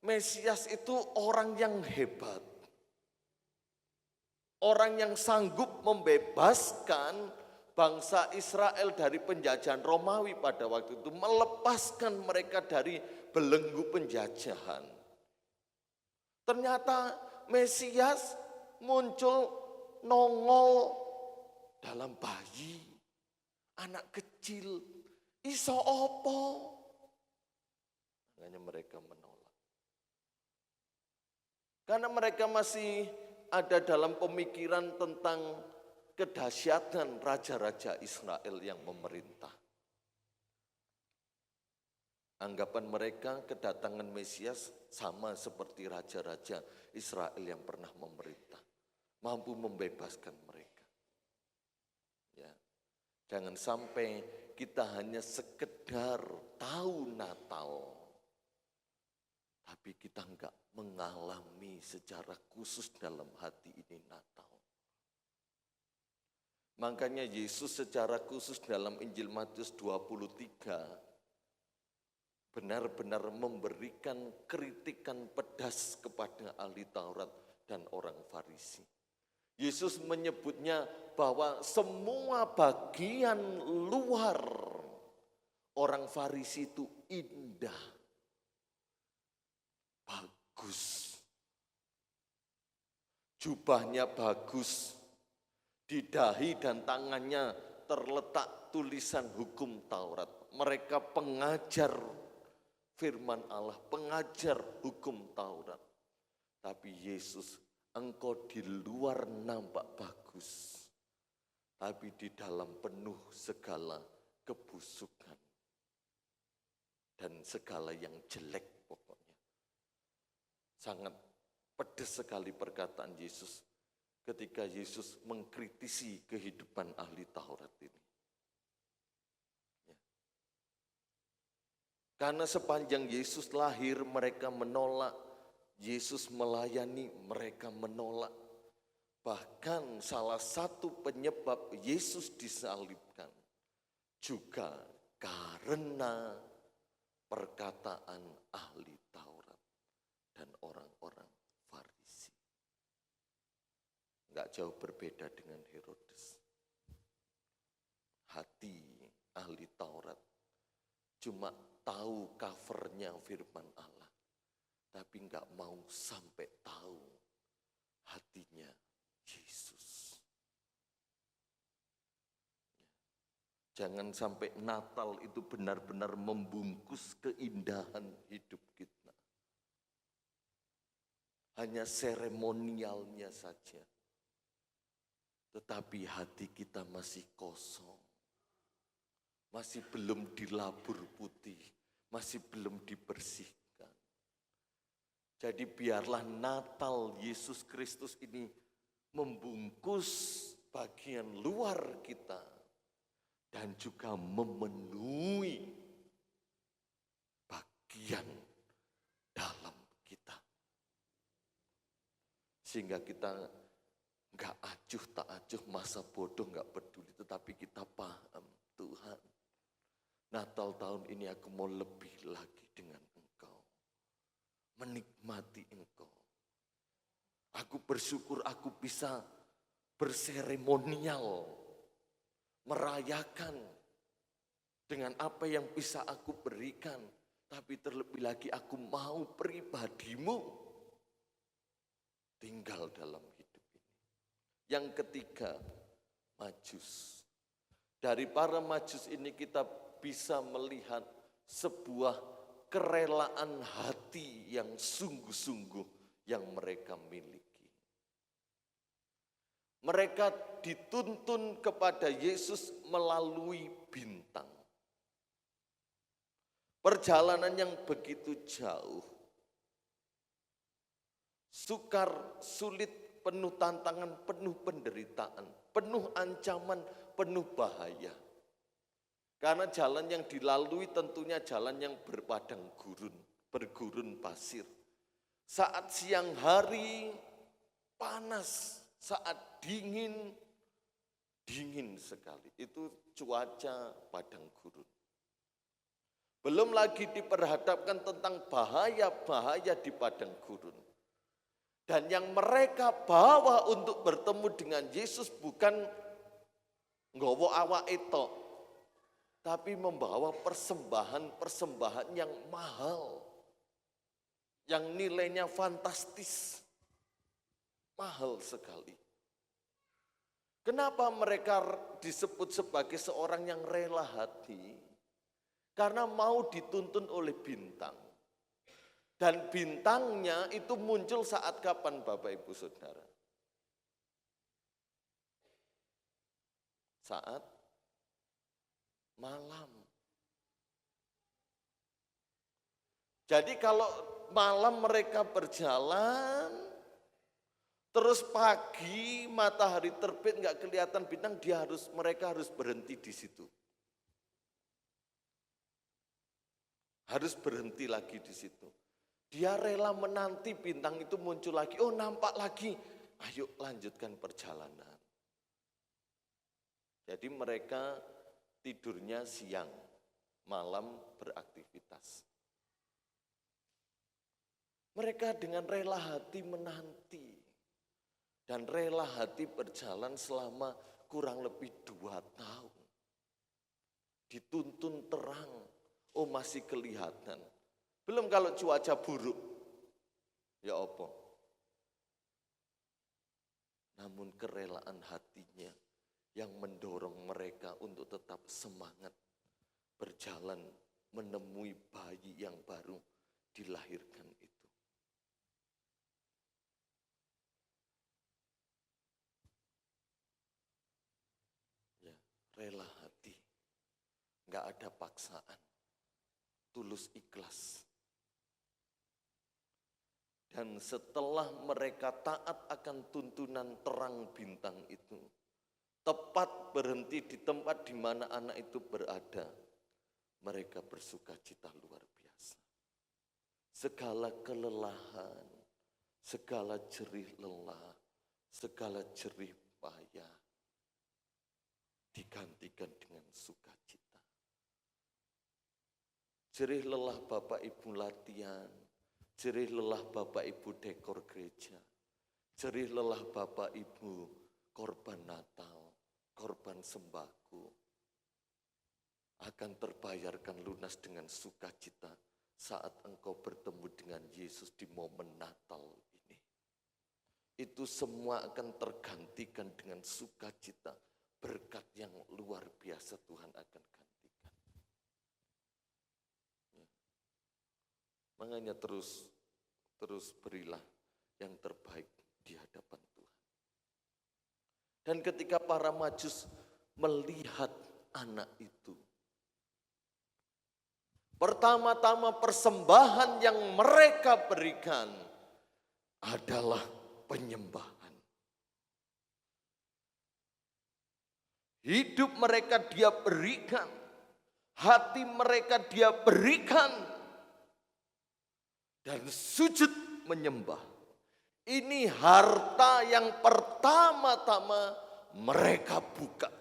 Mesias itu orang yang hebat. Orang yang sanggup membebaskan bangsa Israel dari penjajahan Romawi pada waktu itu. Melepaskan mereka dari belenggu penjajahan. Ternyata Mesias muncul nongol dalam bayi, anak kecil, iso opo. Hanya mereka menolak. Karena mereka masih ada dalam pemikiran tentang kedahsyatan raja-raja Israel yang memerintah. Anggapan mereka kedatangan Mesias sama seperti raja-raja Israel yang pernah memerintah, mampu membebaskan mereka. Ya. Jangan sampai kita hanya sekedar tahu Natal, tapi kita enggak mengalami secara khusus dalam hati ini Natal. Makanya Yesus secara khusus dalam Injil Matius 23 benar-benar memberikan kritikan pedas kepada ahli Taurat dan orang Farisi. Yesus menyebutnya bahwa semua bagian luar orang Farisi itu indah, bagus, jubahnya bagus, di dahi dan tangannya terletak tulisan hukum Taurat. Mereka pengajar firman Allah, pengajar hukum Taurat. Tapi Yesus, engkau di luar nampak bagus, tapi di dalam penuh segala kebusukan dan segala yang jelek pokoknya. Sangat pedas sekali perkataan Yesus ketika Yesus mengkritisi kehidupan ahli Taurat ini. Karena sepanjang Yesus lahir mereka menolak, Yesus melayani mereka menolak. Bahkan salah satu penyebab Yesus disalibkan juga karena perkataan ahli Taurat dan orang-orang Farisi. Enggak jauh berbeda dengan Herodes. Hati ahli Taurat cuma tahu covernya firman Allah, tapi enggak mau sampai tahu hatinya Yesus. Jangan sampai Natal itu benar-benar membungkus keindahan hidup kita. Hanya seremonialnya saja. Tetapi hati kita masih kosong. Masih belum dilabur putih, masih belum dibersihkan. Jadi biarlah Natal Yesus Kristus ini membungkus bagian luar kita dan juga memenuhi bagian dalam kita. Sehingga kita enggak acuh tak acuh, masa bodoh enggak peduli, tetapi kita paham, Tuhan, Natal tahun ini aku mau lebih lagi dengan Engkau. Menikmati Engkau. Aku bersyukur aku bisa berseremonial. Merayakan dengan apa yang bisa aku berikan. Tapi terlebih lagi aku mau pribadimu tinggal dalam hidup ini. Yang ketiga, Majus. Dari para Majus ini kita bisa melihat sebuah kerelaan hati yang sungguh-sungguh yang mereka miliki. Mereka dituntun kepada Yesus melalui bintang. Perjalanan yang begitu jauh, sukar, sulit, penuh tantangan, penuh penderitaan, penuh ancaman, penuh bahaya. Karena jalan yang dilalui tentunya jalan yang berpadang gurun, bergurun pasir. Saat siang hari panas, saat dingin, dingin sekali. Itu cuaca padang gurun. Belum lagi diperhadapkan tentang bahaya-bahaya di padang gurun. Dan yang mereka bawa untuk bertemu dengan Yesus bukan nggawa awak etok, tapi membawa persembahan-persembahan yang mahal, yang nilainya fantastis, mahal sekali. Kenapa mereka disebut sebagai seorang yang rela hati? Karena mau dituntun oleh bintang. Dan bintangnya itu muncul saat kapan Bapak Ibu Saudara? Saat malam. Jadi kalau malam mereka berjalan, terus pagi matahari terbit nggak kelihatan bintang, mereka harus berhenti di situ. Harus berhenti lagi di situ. Dia rela menanti bintang itu muncul lagi. Oh, nampak lagi. Ayo lanjutkan perjalanan. Jadi mereka tidurnya siang, malam beraktivitas. Mereka dengan rela hati menanti. Dan rela hati berjalan selama kurang lebih 2 tahun. Dituntun terang, oh masih kelihatan. Belum kalau cuaca buruk, ya apa? Namun kerelaan hatinya yang mendorong mereka untuk tetap semangat berjalan menemui bayi yang baru dilahirkan itu. Ya, rela hati, nggak ada paksaan, tulus ikhlas. Dan setelah mereka taat akan tuntunan terang bintang itu, tepat berhenti di tempat di mana anak itu berada, mereka bersukacita luar biasa. Segala kelelahan, segala jerih lelah, segala jerih payah digantikan dengan sukacita. Jerih lelah Bapak Ibu latihan, jerih lelah Bapak Ibu dekor gereja, jerih lelah Bapak Ibu korban Natal, korban sembako, akan terbayarkan lunas dengan sukacita saat engkau bertemu dengan Yesus di momen Natal ini. Itu semua akan tergantikan dengan sukacita, berkat yang luar biasa Tuhan akan gantikan. Ya. Makanya terus berilah yang terbaik di hadapan Tuhan. Dan ketika para Majus melihat anak itu, pertama-tama persembahan yang mereka berikan adalah penyembahan. Hidup mereka dia berikan, hati mereka dia berikan, dan sujud menyembah. Ini harta yang pertama-tama mereka buka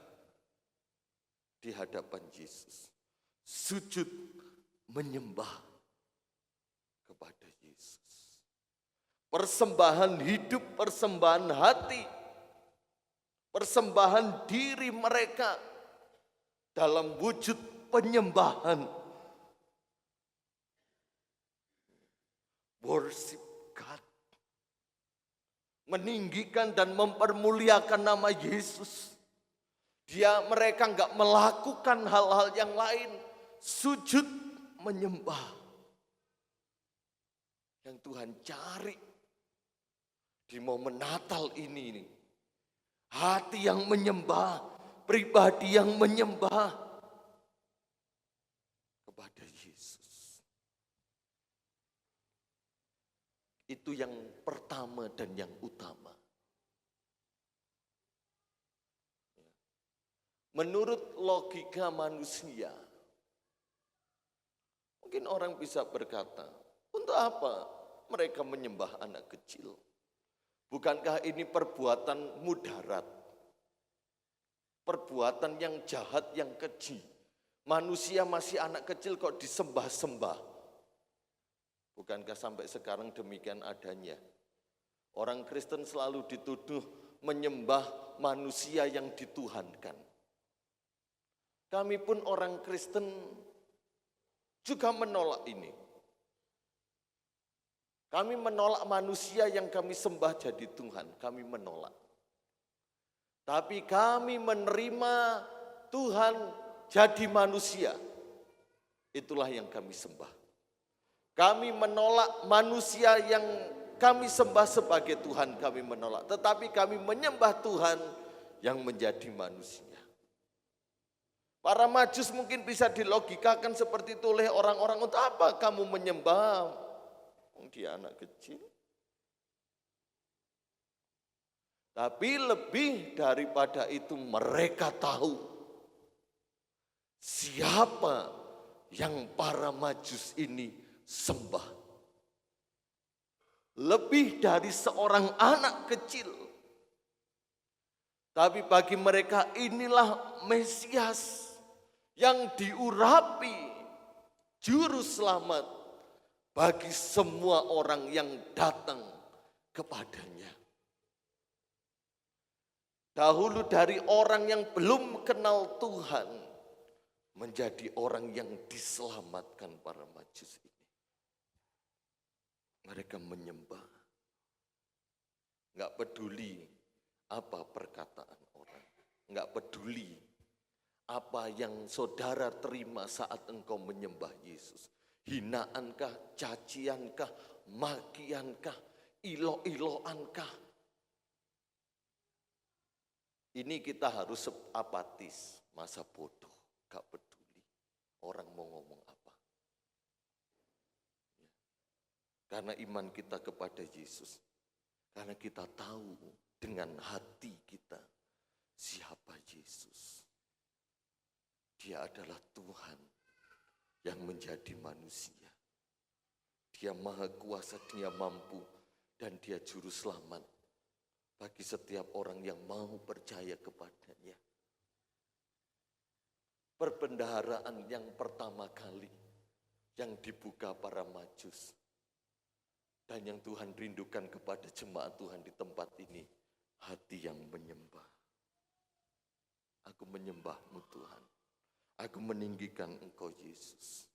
di hadapan Yesus. Sujud menyembah kepada Yesus. Persembahan hidup, persembahan hati, persembahan diri mereka dalam wujud penyembahan. Worship God. Meninggikan dan mempermuliakan nama Yesus. Mereka enggak melakukan hal-hal yang lain. Sujud menyembah. Yang Tuhan cari di momen Natal ini. Hati yang menyembah, pribadi yang menyembah kepada Yesus. Itu yang pertama dan yang utama. Menurut logika manusia, mungkin orang bisa berkata, untuk apa mereka menyembah anak kecil? Bukankah ini perbuatan mudarat? Perbuatan yang jahat, yang keji. Manusia masih anak kecil kok disembah-sembah. Bukankah sampai sekarang demikian adanya? Orang Kristen selalu dituduh menyembah manusia yang dituhankan. Kami pun orang Kristen juga menolak ini. Kami menolak manusia yang kami sembah jadi Tuhan, kami menolak. Tapi kami menerima Tuhan jadi manusia. Itulah yang kami sembah. Kami menolak manusia yang kami sembah sebagai Tuhan, kami menolak. Tetapi kami menyembah Tuhan yang menjadi manusia. Para Majus mungkin bisa dilogikakan seperti itu oleh orang-orang, untuk apa kamu menyembah? Dia anak kecil. Tapi lebih daripada itu mereka tahu siapa yang para Majus ini sembah. Lebih dari seorang anak kecil. Tapi bagi mereka inilah Mesias yang diurapi juru selamat bagi semua orang yang datang kepadanya. Dahulu dari orang yang belum kenal Tuhan menjadi orang yang diselamatkan para Majus ini. Mereka menyembah. Enggak peduli apa perkataan orang. Enggak peduli apa yang saudara terima saat engkau menyembah Yesus. Hinaankah, caciankah, makiankah, ilo-iloankah. Ini kita harus apatis, masa bodoh, enggak peduli orang mau ngomong apa. Karena iman kita kepada Yesus. Karena kita tahu dengan hati kita siapa Yesus. Dia adalah Tuhan yang menjadi manusia. Dia maha kuasa, dia mampu, dan dia juru selamat bagi setiap orang yang mau percaya kepadanya. Perbendaharaan yang pertama kali yang dibuka para Majus. Dan yang Tuhan rindukan kepada jemaat Tuhan di tempat ini, hati yang menyembah. Aku menyembahmu Tuhan. Aku meninggikan Engkau Yesus.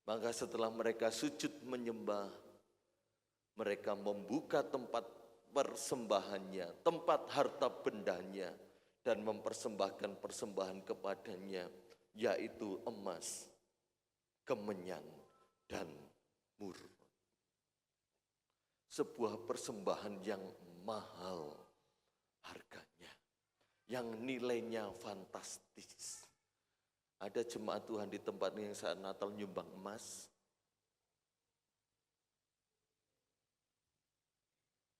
Maka setelah mereka sujud menyembah, mereka membuka tempat persembahannya, tempat harta bendanya, dan mempersembahkan persembahan kepadanya, yaitu emas, kemenyan, dan mur. Sebuah persembahan yang mahal harganya, yang nilainya fantastis. Ada jemaat Tuhan di tempat ini yang saat Natal nyumbang emas.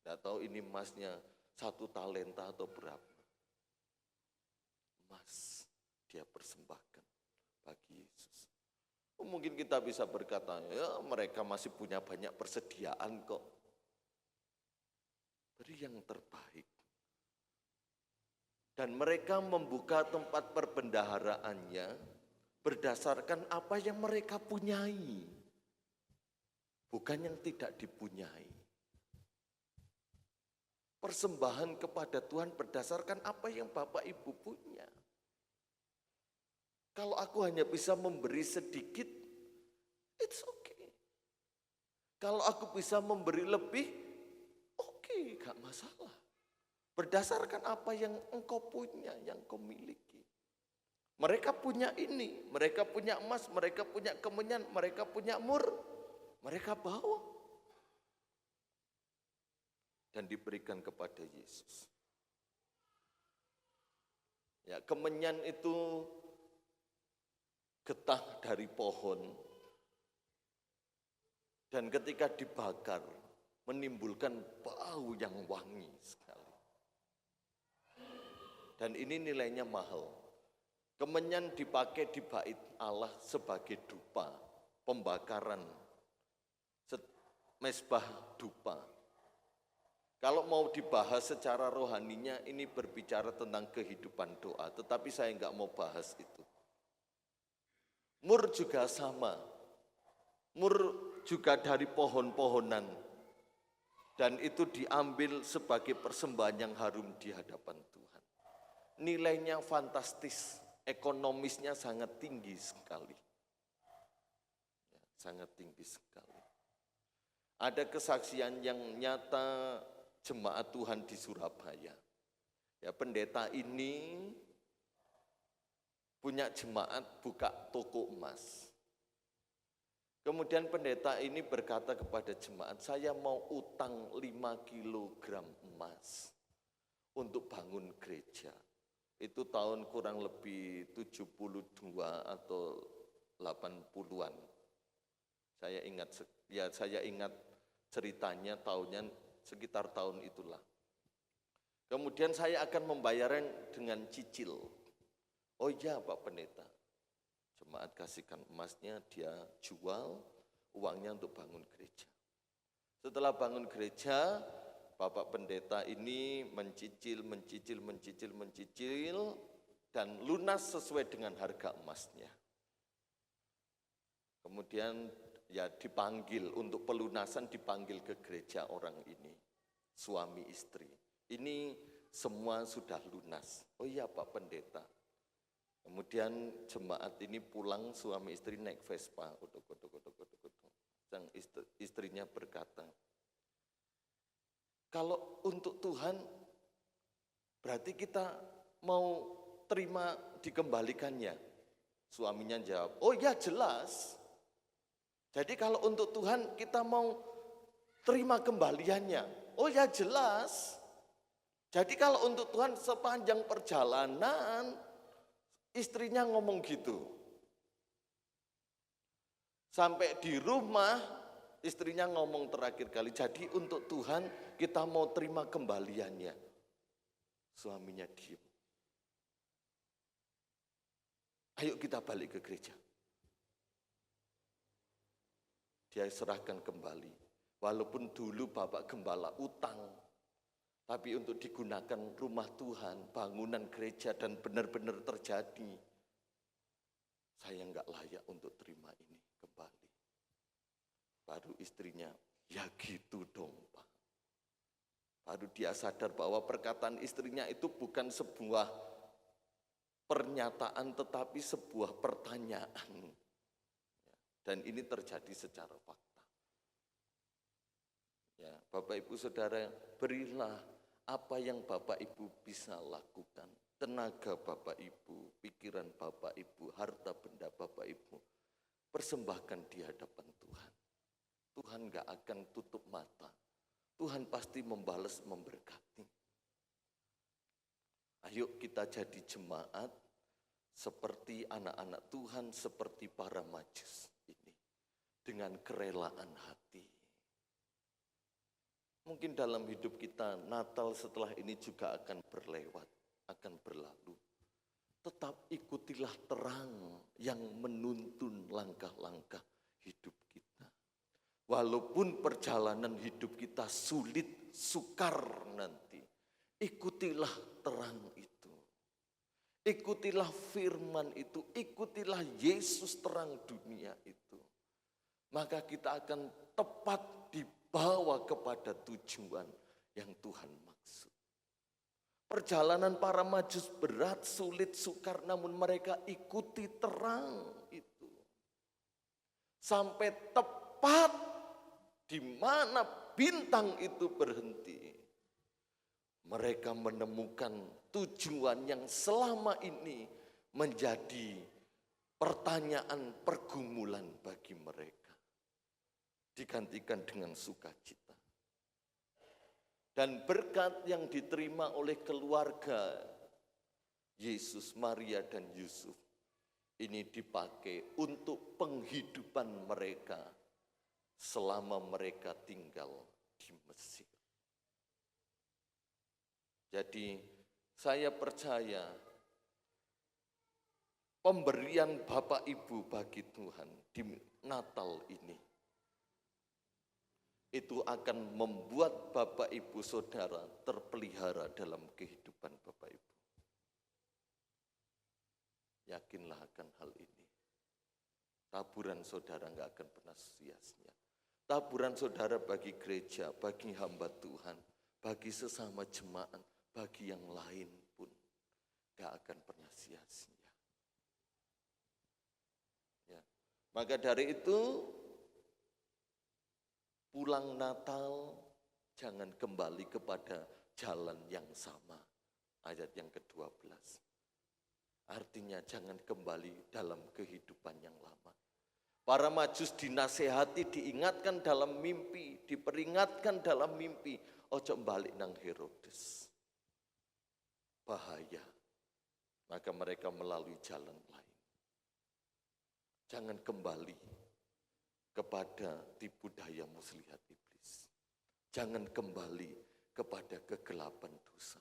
Tidak tahu ini emasnya 1 talenta atau berapa. Emas dia persembahkan bagi Yesus. Mungkin kita bisa berkata, ya mereka masih punya banyak persediaan kok. Beri yang terbaik. Dan mereka membuka tempat perbendaharaannya berdasarkan apa yang mereka punyai. Bukan yang tidak dipunyai. Persembahan kepada Tuhan berdasarkan apa yang Bapak Ibu punya. Kalau aku hanya bisa memberi sedikit, it's okay. Kalau aku bisa memberi lebih, oke, gak masalah. Berdasarkan apa yang engkau punya, yang kau miliki. Mereka punya ini, mereka punya emas, mereka punya kemenyan, mereka punya mur, mereka bawa. Dan diberikan kepada Yesus. Ya, kemenyan itu getah dari pohon. Dan ketika dibakar, menimbulkan bau yang wangi sekali. Dan ini nilainya mahal. Kemenyan dipakai di bait Allah sebagai dupa, pembakaran, mesbah dupa. Kalau mau dibahas secara rohaninya, ini berbicara tentang kehidupan doa, tetapi saya enggak mau bahas itu. Mur juga sama. Mur juga dari pohon-pohonan. Dan itu diambil sebagai persembahan yang harum di hadapan Tuhan. Nilainya fantastis, ekonomisnya sangat tinggi sekali. Ya, sangat tinggi sekali. Ada kesaksian yang nyata jemaat Tuhan di Surabaya. Ya, pendeta ini punya jemaat buka toko emas. Kemudian pendeta ini berkata kepada jemaat, saya mau utang 5 kilogram emas untuk bangun gereja. Itu tahun kurang lebih 72 atau 80-an. Saya ingat ceritanya tahunnya sekitar tahun itulah. Kemudian saya akan membayarnya dengan cicil. Oh iya Pak Pendeta, jemaat kasihkan emasnya dia jual uangnya untuk bangun gereja. Setelah bangun gereja, Bapak Pendeta ini mencicil dan lunas sesuai dengan harga emasnya. Kemudian ya dipanggil untuk pelunasan, dipanggil ke gereja orang ini, suami istri. Ini semua sudah lunas. Oh iya Pak Pendeta. Kemudian jemaat ini pulang, suami istri naik Vespa. Dan istrinya berkata, kalau untuk Tuhan berarti kita mau terima dikembalikannya. Suaminya jawab, oh ya jelas. Jadi kalau untuk Tuhan kita mau terima kembaliannya. Oh ya jelas. Jadi kalau untuk Tuhan sepanjang perjalanan, istrinya ngomong gitu. Sampai di rumah, istrinya ngomong terakhir kali, jadi untuk Tuhan kita mau terima kembaliannya. Suaminya diem. Ayo kita balik ke gereja. Dia serahkan kembali. Walaupun dulu Bapak Gembala utang, tapi untuk digunakan rumah Tuhan, bangunan gereja dan benar-benar terjadi. Saya enggak layak untuk terima ini kembali. Baru istrinya, ya gitu dong Pak. Baru dia sadar bahwa perkataan istrinya itu bukan sebuah pernyataan tetapi sebuah pertanyaan. Dan ini terjadi secara fakta. Ya, Bapak Ibu Saudara, berilah apa yang Bapak Ibu bisa lakukan. Tenaga Bapak Ibu, pikiran Bapak Ibu, harta benda Bapak Ibu. Persembahkan di hadapan Tuhan. Tuhan gak akan tutup mata. Tuhan pasti membalas, memberkati. Ayo kita jadi jemaat seperti anak-anak Tuhan, seperti para majus ini. Dengan kerelaan hati. Mungkin dalam hidup kita Natal setelah ini juga akan berlewat, akan berlalu. Tetap ikutilah terang yang menuntun langkah-langkah hidup kita. Walaupun perjalanan hidup kita sulit, sukar nanti, ikutilah terang itu. Ikutilah firman itu, ikutilah Yesus terang dunia itu. Maka kita akan tepat dibawa kepada tujuan yang Tuhan maksud. Perjalanan para majus berat, sulit, sukar, namun mereka ikuti terang itu. Sampai tepat di mana bintang itu berhenti. Mereka menemukan tujuan yang selama ini menjadi pertanyaan pergumulan bagi mereka. Digantikan dengan sukacita. Dan berkat yang diterima oleh keluarga Yesus, Maria, dan Yusuf ini dipakai untuk penghidupan mereka selama mereka tinggal di Mesir. Jadi saya percaya pemberian Bapak Ibu bagi Tuhan di Natal ini itu akan membuat Bapak Ibu Saudara terpelihara dalam kehidupan Bapak Ibu. Yakinlah akan hal ini. Taburan saudara enggak akan pernah sia-sia. Taburan saudara bagi gereja, bagi hamba Tuhan, bagi sesama jemaat, bagi yang lain pun enggak akan pernah sia-sia. Ya. Maka dari itu, pulang Natal, jangan kembali kepada jalan yang sama. Ayat yang ke-12. Artinya jangan kembali dalam kehidupan yang lama. Para majus dinasehati, diingatkan dalam mimpi, diperingatkan dalam mimpi. Ojo balik nang Herodes. Bahaya. maka mereka melalui jalan lain. Jangan kembali kepada tipu daya muslihat iblis. Jangan kembali kepada kegelapan dosa.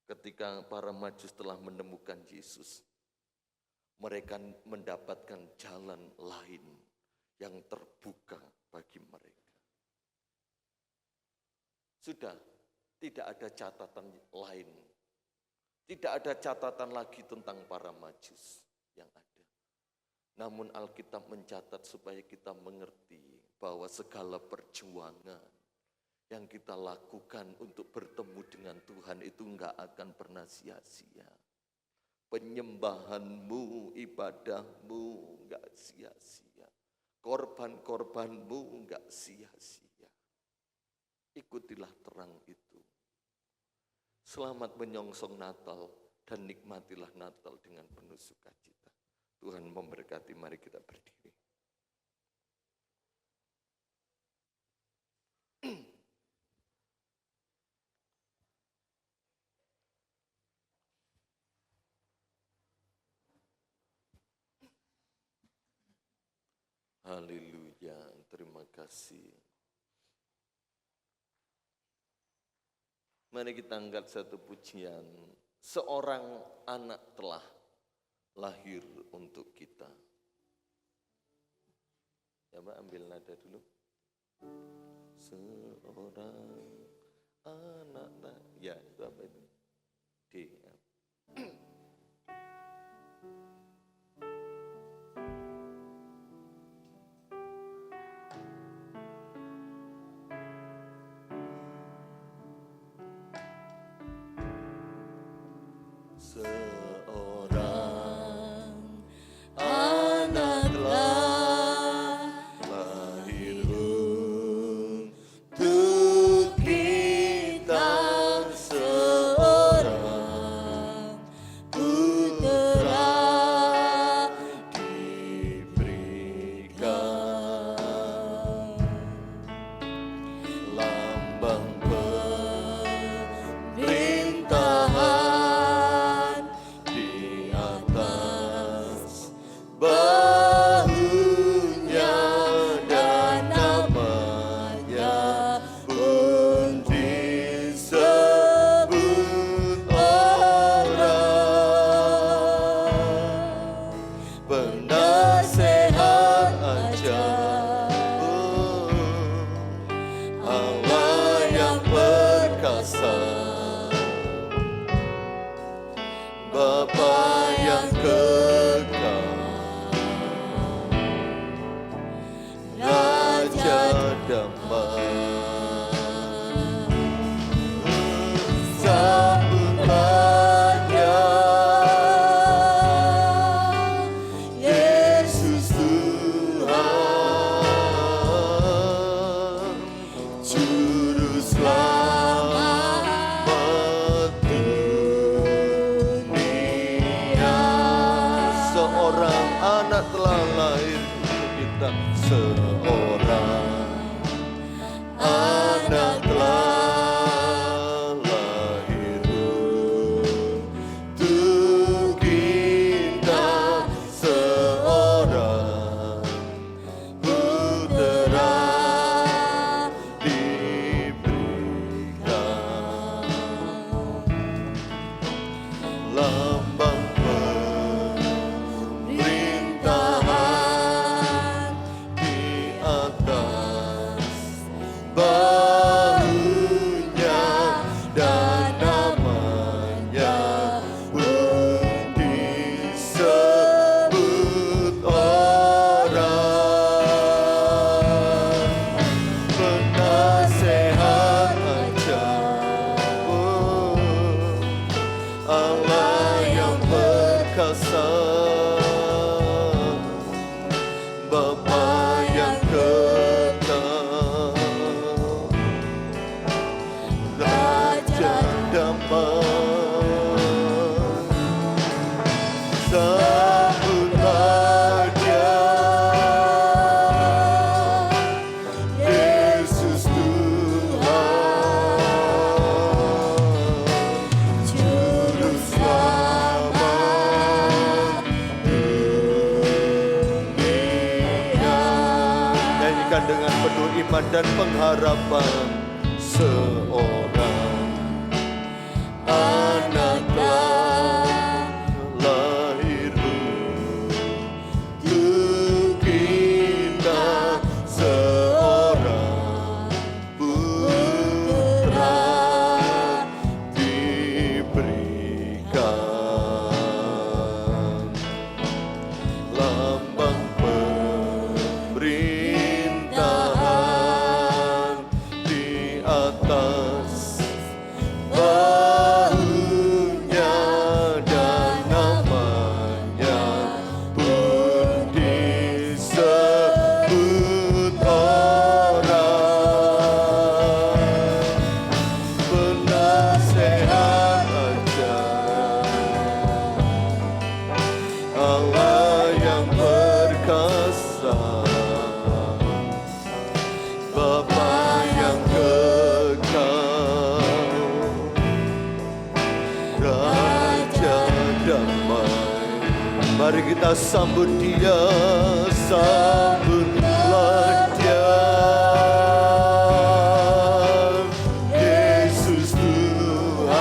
Ketika para Majus telah menemukan Yesus, mereka mendapatkan jalan lain yang terbuka bagi mereka. Sudah, tidak ada catatan lain. Tidak ada catatan lagi tentang para Majus yang ada. Namun Alkitab mencatat supaya kita mengerti bahwa segala perjuangan yang kita lakukan untuk bertemu dengan Tuhan itu enggak akan pernah sia-sia. Penyembahanmu, ibadahmu enggak sia-sia. Korban-korbanmu enggak sia-sia. Ikutilah terang itu. Selamat menyongsong Natal dan nikmatilah Natal dengan penuh sukacita. Tuhan memberkati, mari kita berdiri. Haleluya, terima kasih. Mari kita angkat satu pujian. Seorang anak telah lahir untuk kita. Ya Mbak, ambil nada dulu. Seorang anak telah, ya itu apa itu? D. Ya. Seorang anak telah lahir untuk kita, seorang putera diberikan, lambang pemerintahan di atas bahunya, dan namanya pun disebut orang penasehat ajaib, Allah yang perkasa, Bapa yang kekal, Raja damai. Sambutlah Dia, Yesus Tuhan, Juru Selamat dunia. Seorang anak telah lahir untuk kita. Seorang anak telah lahir untuk kita, seorang putera diberikan, lambang pemerintahan di atas Saksikan dengan penuh iman dan pengharapan, seorang anak telah lahir untuk kita, seorang putra diberikan, lambang pemerintahan di atas bahunya, dan namanya pun disebut orang penasehat ajaib, Allah yang perkasa, Bapa yang kekal, Raja damai. Mari kita sambut Dia, sambutlah Dia, Yesus Tuhan,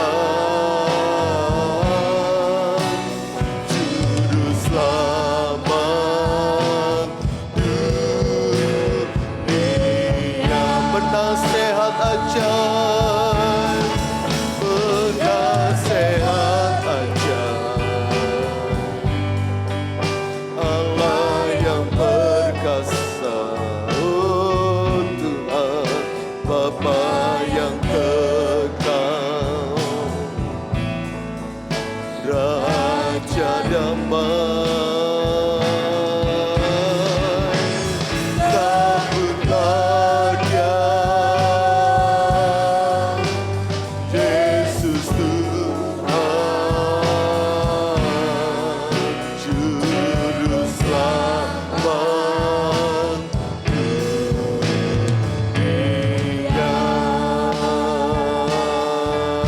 Juru Selamat dunia, penasehat ajaib, penasehat ajaib, Allah yang perkasa, oh Tuhan, Bapa yang kekal, Raja damai. Sambutlah Dia, Yesus Tuhan, Juru Selamat dunia.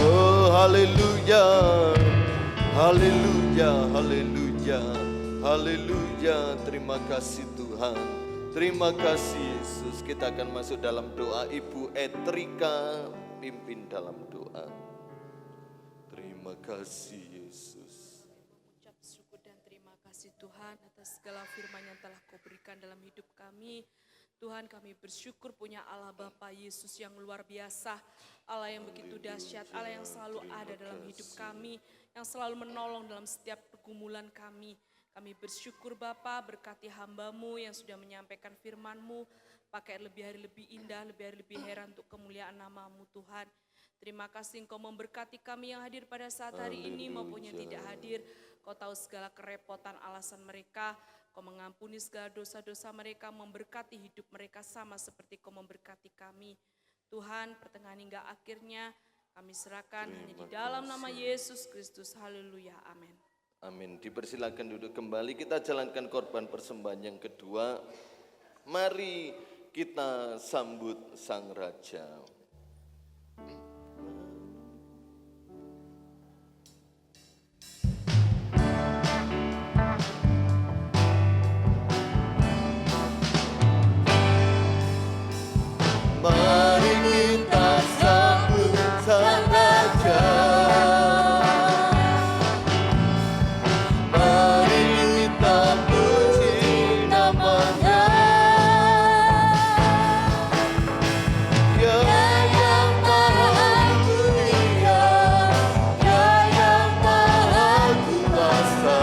Oh, haleluya, haleluya, haleluya, haleluya. Terima kasih Tuhan, terima kasih Yesus. Kita akan masuk dalam doa. Ibu Etrika pimpin dalam doa. Terima kasih Yesus. Mengucap syukur dan terima kasih Tuhan atas segala firman yang telah Kau berikan dalam hidup kami. Tuhan, kami bersyukur punya Allah Bapa Yesus yang luar biasa, Allah yang begitu dahsyat, Allah yang selalu ada dalam hidup kami, yang selalu menolong dalam setiap pergumulan kami. Kami bersyukur Bapa, berkati hamba-Mu yang sudah menyampaikan firman-Mu, pakai lebih hari lebih indah, lebih hari lebih heran untuk kemuliaan nama-Mu Tuhan. Terima kasih Engkau memberkati kami yang hadir pada saat hari ini maupun yang tidak hadir. Kau tahu segala kerepotan alasan mereka, Kau mengampuni segala dosa-dosa mereka, memberkati hidup mereka sama seperti Kau memberkati kami. Tuhan, pertengahan hingga akhirnya kami serahkan hanya di dalam nama Yesus Kristus. Haleluya, amin. Amin. Dipersilakan duduk kembali. Kita jalankan korban persembahan yang kedua. Mari kita sambut Sang Raja. Mari kita sambut Sang Raja. Mari kita puji nama-Nya. Ya yang Maha Mulia, Ya yang Maha Kuasa.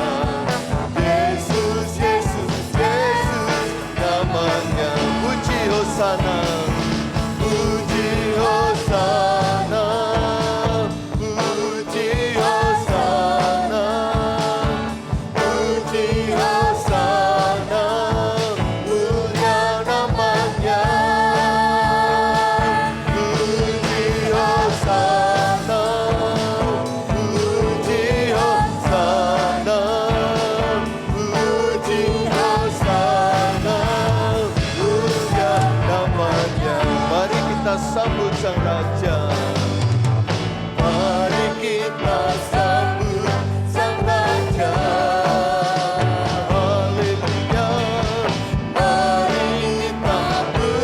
Yesus, Yesus, Yesus namanya. Puji Hosana. Puji Hosana, puji Hosana, puji Hosana, mulia namanya. Puji Hosana, puji Hosana, puji Hosana, mulia namanya. Mari kita sambut Sang Raja. Mari kita sambut Sang Raja. Haleluya. Mari kita puji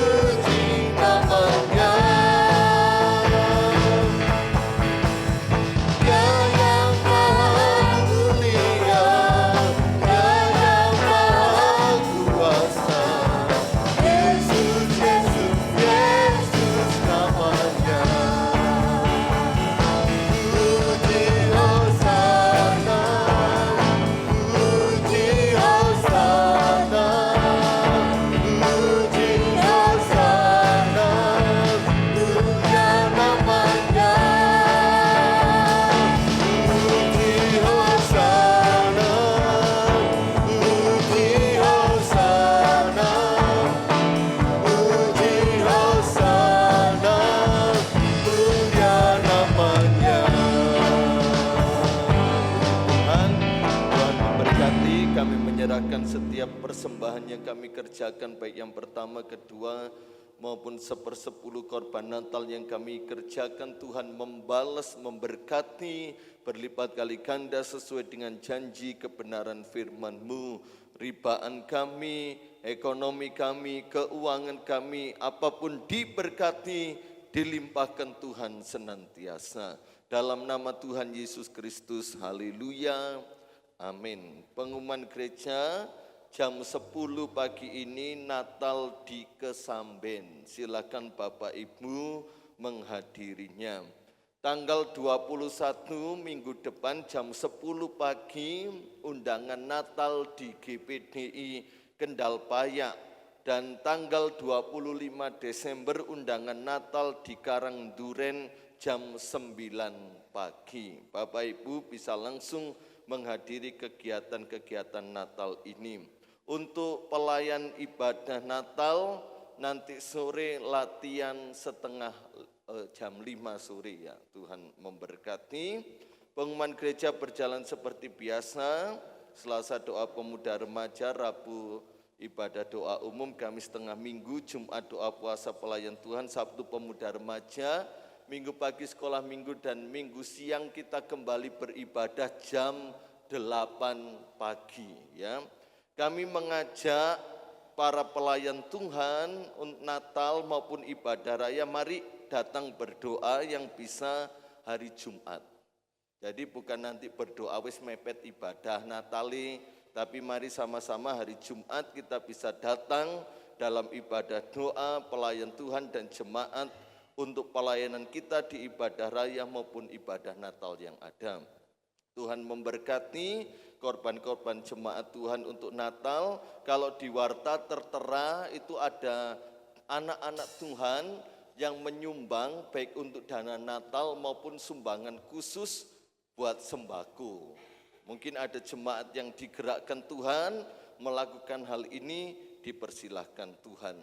kami menyerahkan setiap persembahan yang kami kerjakan, baik yang pertama, kedua, maupun 1/10 korban Natal yang kami kerjakan. Tuhan membalas, memberkati berlipat kali ganda sesuai dengan janji kebenaran firman-Mu. Ribaan kami, ekonomi kami, keuangan kami, apapun diberkati, dilimpahkan Tuhan senantiasa. Dalam nama Tuhan Yesus Kristus, haleluya, amin. Pengumuman gereja, jam 10 pagi ini Natal di Kesamben. Silakan Bapak Ibu menghadirinya. Tanggal 21 minggu depan jam 10 pagi undangan Natal di GPDI Kendal Payak. Dan tanggal 25 Desember undangan Natal di Karangduren jam 9 pagi. Bapak Ibu bisa langsung menghadiri kegiatan-kegiatan Natal ini. Untuk pelayan ibadah Natal, nanti sore latihan jam 5 sore ya. Tuhan memberkati. Pengumuman gereja berjalan seperti biasa. Selasa doa pemuda remaja, Rabu ibadah doa umum, Kamis tengah minggu, Jumat doa puasa pelayan Tuhan, Sabtu pemuda remaja, Minggu pagi sekolah minggu, dan Minggu siang kita kembali beribadah jam 8 pagi ya. Kami mengajak para pelayan Tuhan untuk Natal maupun ibadah raya, mari datang berdoa yang bisa hari Jumat. Jadi bukan nanti berdoa wis mepet ibadah Natali, tapi mari sama-sama hari Jumat kita bisa datang dalam ibadah doa, pelayan Tuhan dan jemaat untuk pelayanan kita di ibadah raya maupun ibadah Natal yang ada. Tuhan memberkati korban-korban jemaat Tuhan untuk Natal. Kalau di Warta tertera itu ada anak-anak Tuhan yang menyumbang baik untuk dana Natal maupun sumbangan khusus buat sembako. Mungkin ada jemaat yang digerakkan Tuhan melakukan hal ini, dipersilahkan. Tuhan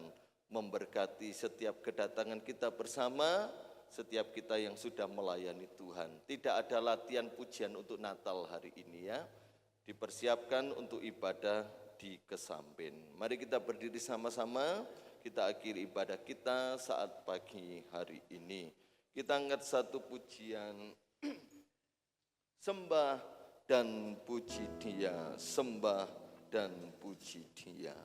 memberkati setiap kedatangan kita bersama, setiap kita yang sudah melayani Tuhan. Tidak ada latihan pujian untuk Natal hari ini ya. Dipersiapkan untuk ibadah di Kesamben. Mari kita berdiri sama-sama, kita akhiri ibadah kita saat pagi hari ini. Kita angkat satu pujian, sembah dan puji Dia, sembah dan puji Dia.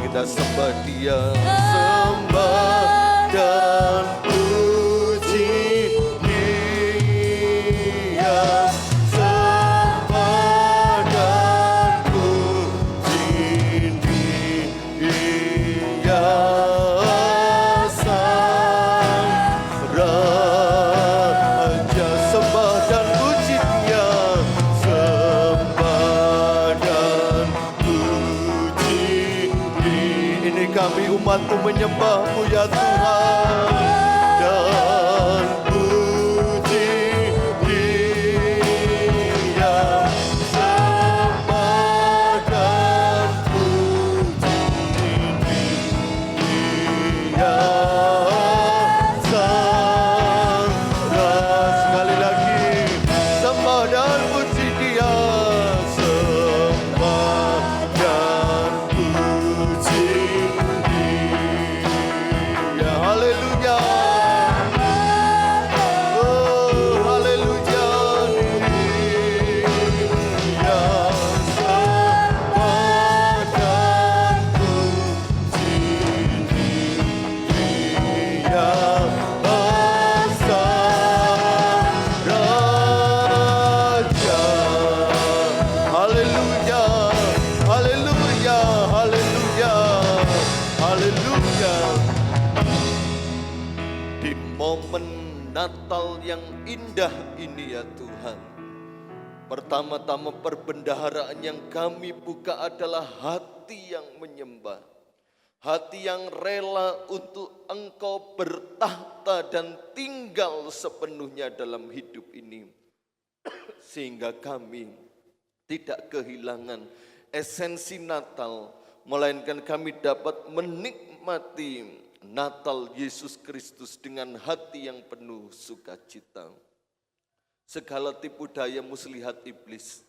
Kita sembah Dia, sembah dan puji Dia, sembah dan puji Dia, Sang Raja. Sembah dan puji Dia, sembah dan puji. Ini kami umat-Mu menyembah-Mu ya Tuhan, dan puji Dia, sembah dan puji Dia, Sang Raja. Sekali lagi, sembah dan puji Dia, sembah dan puji Dia. Haleluya. Oh, haleluya. Dia sembah dan puji Dia, Sang Raja. Haleluya, haleluya, haleluya, haleluya. Di momen Natal yang indah ini ya Tuhan, pertama-tama perbendaharaan yang kami buka adalah hati yang menyembah, hati yang rela untuk Engkau bertahta dan tinggal sepenuhnya dalam hidup ini, sehingga kami tidak kehilangan esensi Natal, melainkan kami dapat menikmati Natal Yesus Kristus dengan hati yang penuh sukacita. Segala tipu daya muslihat iblis,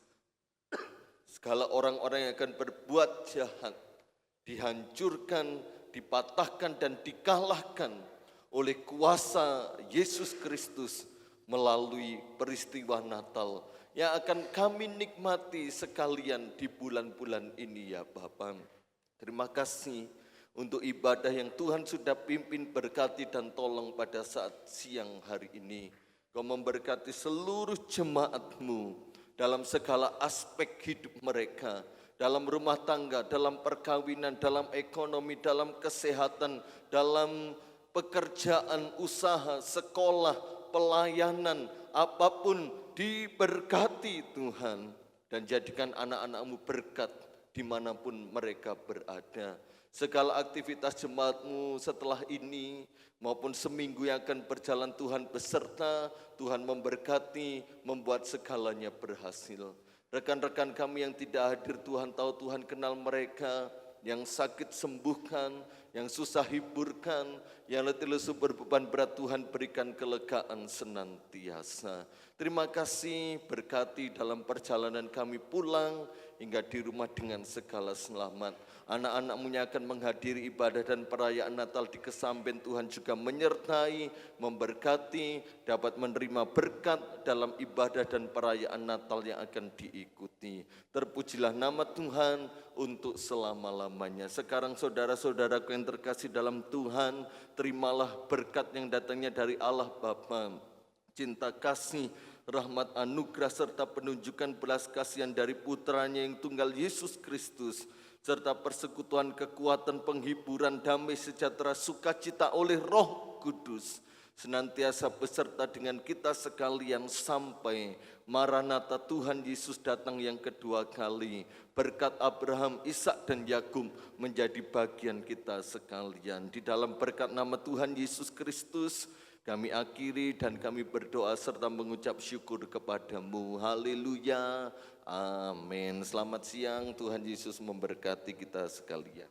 segala orang-orang yang akan berbuat jahat, dihancurkan, dipatahkan, dan dikalahkan oleh kuasa Yesus Kristus melalui peristiwa Natal yang akan kami nikmati sekalian di bulan-bulan ini ya Bapa. Terima kasih untuk ibadah yang Tuhan sudah pimpin, berkati dan tolong pada saat siang hari ini. Kau memberkati seluruh jemaat-Mu dalam segala aspek hidup mereka, dalam rumah tangga, dalam perkawinan, dalam ekonomi, dalam kesehatan, dalam pekerjaan, usaha, sekolah, pelayanan, apapun diberkati Tuhan. Dan jadikan anak-anak-Mu berkat dimanapun mereka berada. Segala aktivitas jemaat-Mu setelah ini maupun seminggu yang akan berjalan Tuhan beserta, Tuhan memberkati, membuat segalanya berhasil. Rekan-rekan kami yang tidak hadir, Tuhan tahu, Tuhan kenal mereka, yang sakit sembuhkan, yang susah hiburkan, yang letih lesu berbeban berat, Tuhan berikan kelegaan senantiasa. Terima kasih, berkati dalam perjalanan kami pulang hingga di rumah dengan segala selamat. Anak-anak-Mu yang akan menghadiri ibadah dan perayaan Natal di Kesamben, Tuhan juga menyertai, memberkati, dapat menerima berkat dalam ibadah dan perayaan Natal yang akan diikuti. Terpujilah nama Tuhan untuk selama-lamanya. Sekarang saudara-saudaraku yang terkasih dalam Tuhan, terimalah berkat yang datangnya dari Allah Bapa, cinta kasih, rahmat anugerah serta penunjukan belas kasihan dari putranya yang tunggal Yesus Kristus, serta persekutuan kekuatan penghiburan damai sejahtera sukacita oleh Roh Kudus senantiasa beserta dengan kita sekalian sampai Maranatha Tuhan Yesus datang yang kedua kali. Berkat Abraham, Ishak dan Yakub menjadi bagian kita sekalian. Di dalam berkat nama Tuhan Yesus Kristus kami akhiri dan kami berdoa serta mengucap syukur kepadamu. Haleluya. Amin. Selamat siang, Tuhan Yesus memberkati kita sekalian.